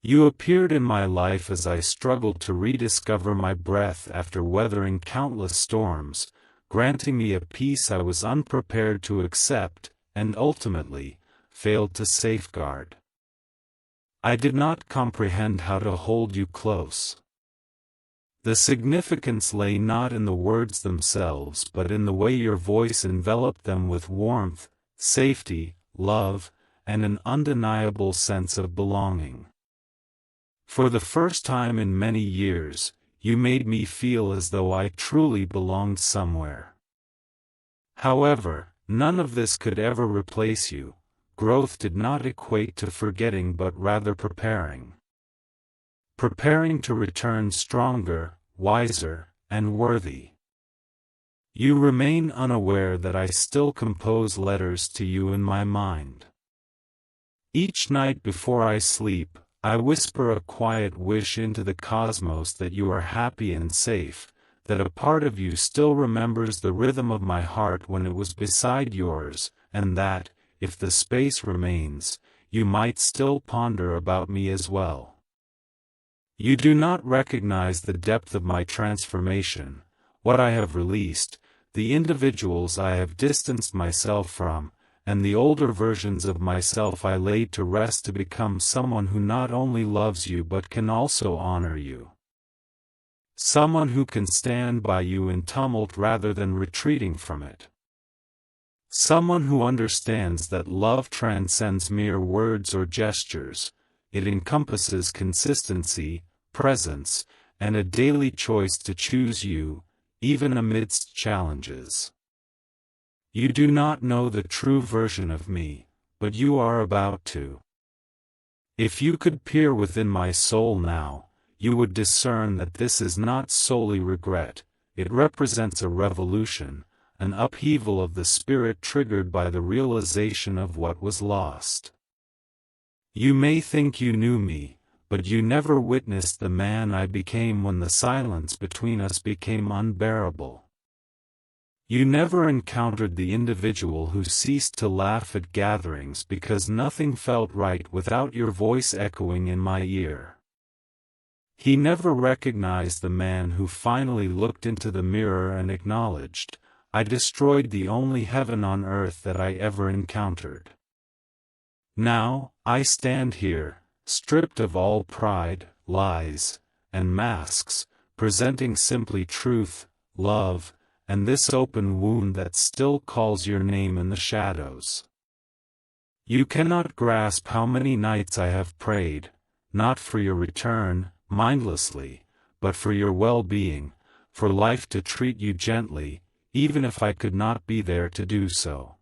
A: You appeared in my life as I struggled to rediscover my breath after weathering countless storms, granting me a peace I was unprepared to accept, and ultimately, failed to safeguard. I did not comprehend how to hold you close. The significance lay not in the words themselves but in the way your voice enveloped them with warmth, safety, love, and an undeniable sense of belonging. For the first time in many years, you made me feel as though I truly belonged somewhere. However, none of this could ever replace you. Growth did not equate to forgetting but rather preparing. Preparing to return stronger, wiser, and worthy. You remain unaware that I still compose letters to you in my mind. Each night before I sleep, I whisper a quiet wish into the cosmos that you are happy and safe, that a part of you still remembers the rhythm of my heart when it was beside yours, and that, if the space remains, you might still ponder about me as well. You do not recognize the depth of my transformation, what I have released, the individuals I have distanced myself from, and the older versions of myself I laid to rest to become someone who not only loves you but can also honor you. Someone who can stand by you in tumult rather than retreating from it. Someone who understands that love transcends mere words or gestures, it encompasses consistency, presence, and a daily choice to choose you, even amidst challenges. You do not know the true version of me, but you are about to. If you could peer within my soul now, you would discern that this is not solely regret, it represents a revolution, an upheaval of the spirit triggered by the realization of what was lost. You may think you knew me, but you never witnessed the man I became when the silence between us became unbearable. You never encountered the individual who ceased to laugh at gatherings because nothing felt right without your voice echoing in my ear. He never recognized the man who finally looked into the mirror and acknowledged, I destroyed the only heaven on earth that I ever encountered. Now, I stand here, stripped of all pride, lies, and masks, presenting simply truth, love, and this open wound that still calls your name in the shadows. You cannot grasp how many nights I have prayed, not for your return, mindlessly, but for your well-being, for life to treat you gently, even if I could not be there to do so.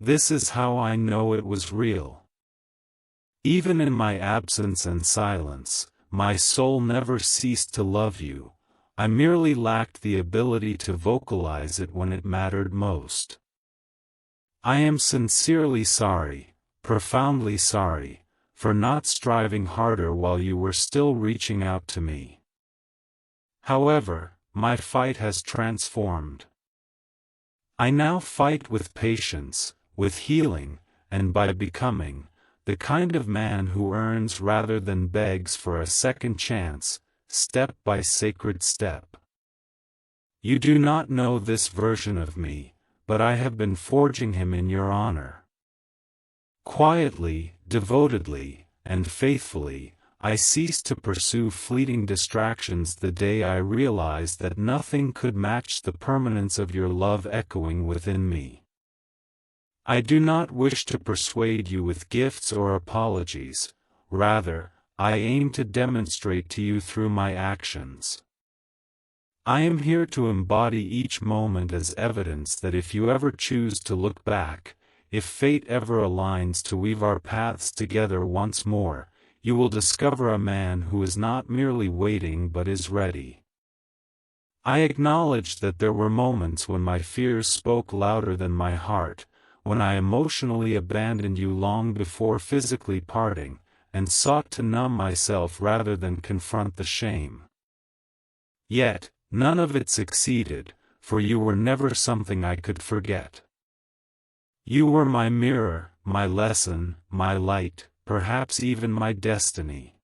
A: This is how I know it was real. Even in my absence and silence, my soul never ceased to love you. I merely lacked the ability to vocalize it when it mattered most. I am sincerely sorry, profoundly sorry, for not striving harder while you were still reaching out to me. However, my fight has transformed. I now fight with patience, with healing, and by becoming the kind of man who earns rather than begs for a second chance, step by sacred step. You do not know this version of me, but I have been forging him in your honor. Quietly, devotedly, and faithfully, I ceased to pursue fleeting distractions the day I realized that nothing could match the permanence of your love echoing within me. I do not wish to persuade you with gifts or apologies, rather, I aim to demonstrate to you through my actions. I am here to embody each moment as evidence that if you ever choose to look back, if fate ever aligns to weave our paths together once more, you will discover a man who is not merely waiting but is ready. I acknowledge that there were moments when my fears spoke louder than my heart, when I emotionally abandoned you long before physically parting, and sought to numb myself rather than confront the shame. Yet, none of it succeeded, for you were never something I could forget. You were my mirror, my lesson, my light, perhaps even my destiny.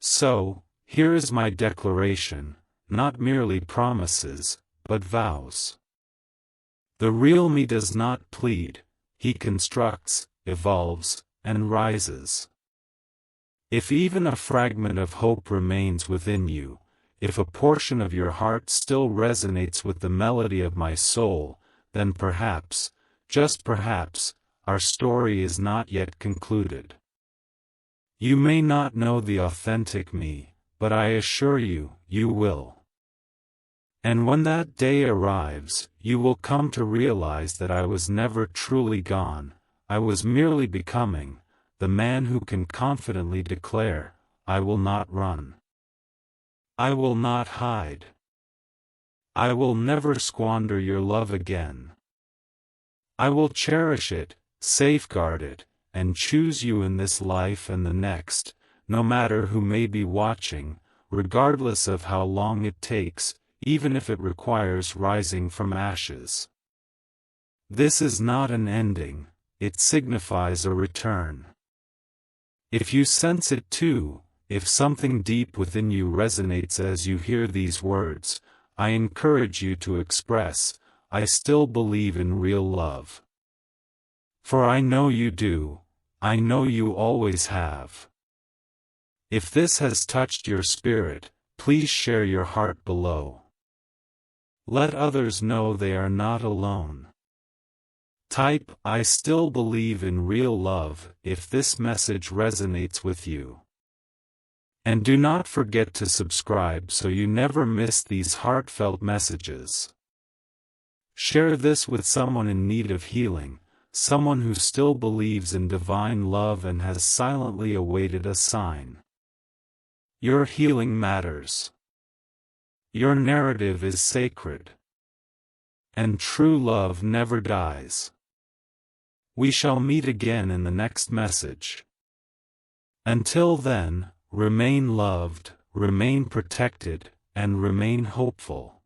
A: So, here is my declaration, not merely promises, but vows. The real me does not plead, he constructs, evolves, and rises. If even a fragment of hope remains within you, if a portion of your heart still resonates with the melody of my soul, then perhaps, just perhaps, our story is not yet concluded. You may not know the authentic me, but I assure you, you will. And when that day arrives, you will come to realize that I was never truly gone, I was merely becoming, the man who can confidently declare, I will not run. I will not hide. I will never squander your love again. I will cherish it, safeguard it, and choose you in this life and the next, no matter who may be watching, regardless of how long it takes, even if it requires rising from ashes. This is not an ending, it signifies a return. If you sense it too, if something deep within you resonates as you hear these words, I encourage you to express, I still believe in real love. For I know you do, I know you always have. If this has touched your spirit, please share your heart below. Let others know they are not alone. Type, I still believe in real love, if this message resonates with you. And do not forget to subscribe so you never miss these heartfelt messages. Share this with someone in need of healing, someone who still believes in divine love and has silently awaited a sign. Your healing matters. Your narrative is sacred. And true love never dies. We shall meet again in the next message. Until then, remain loved, remain protected, and remain hopeful.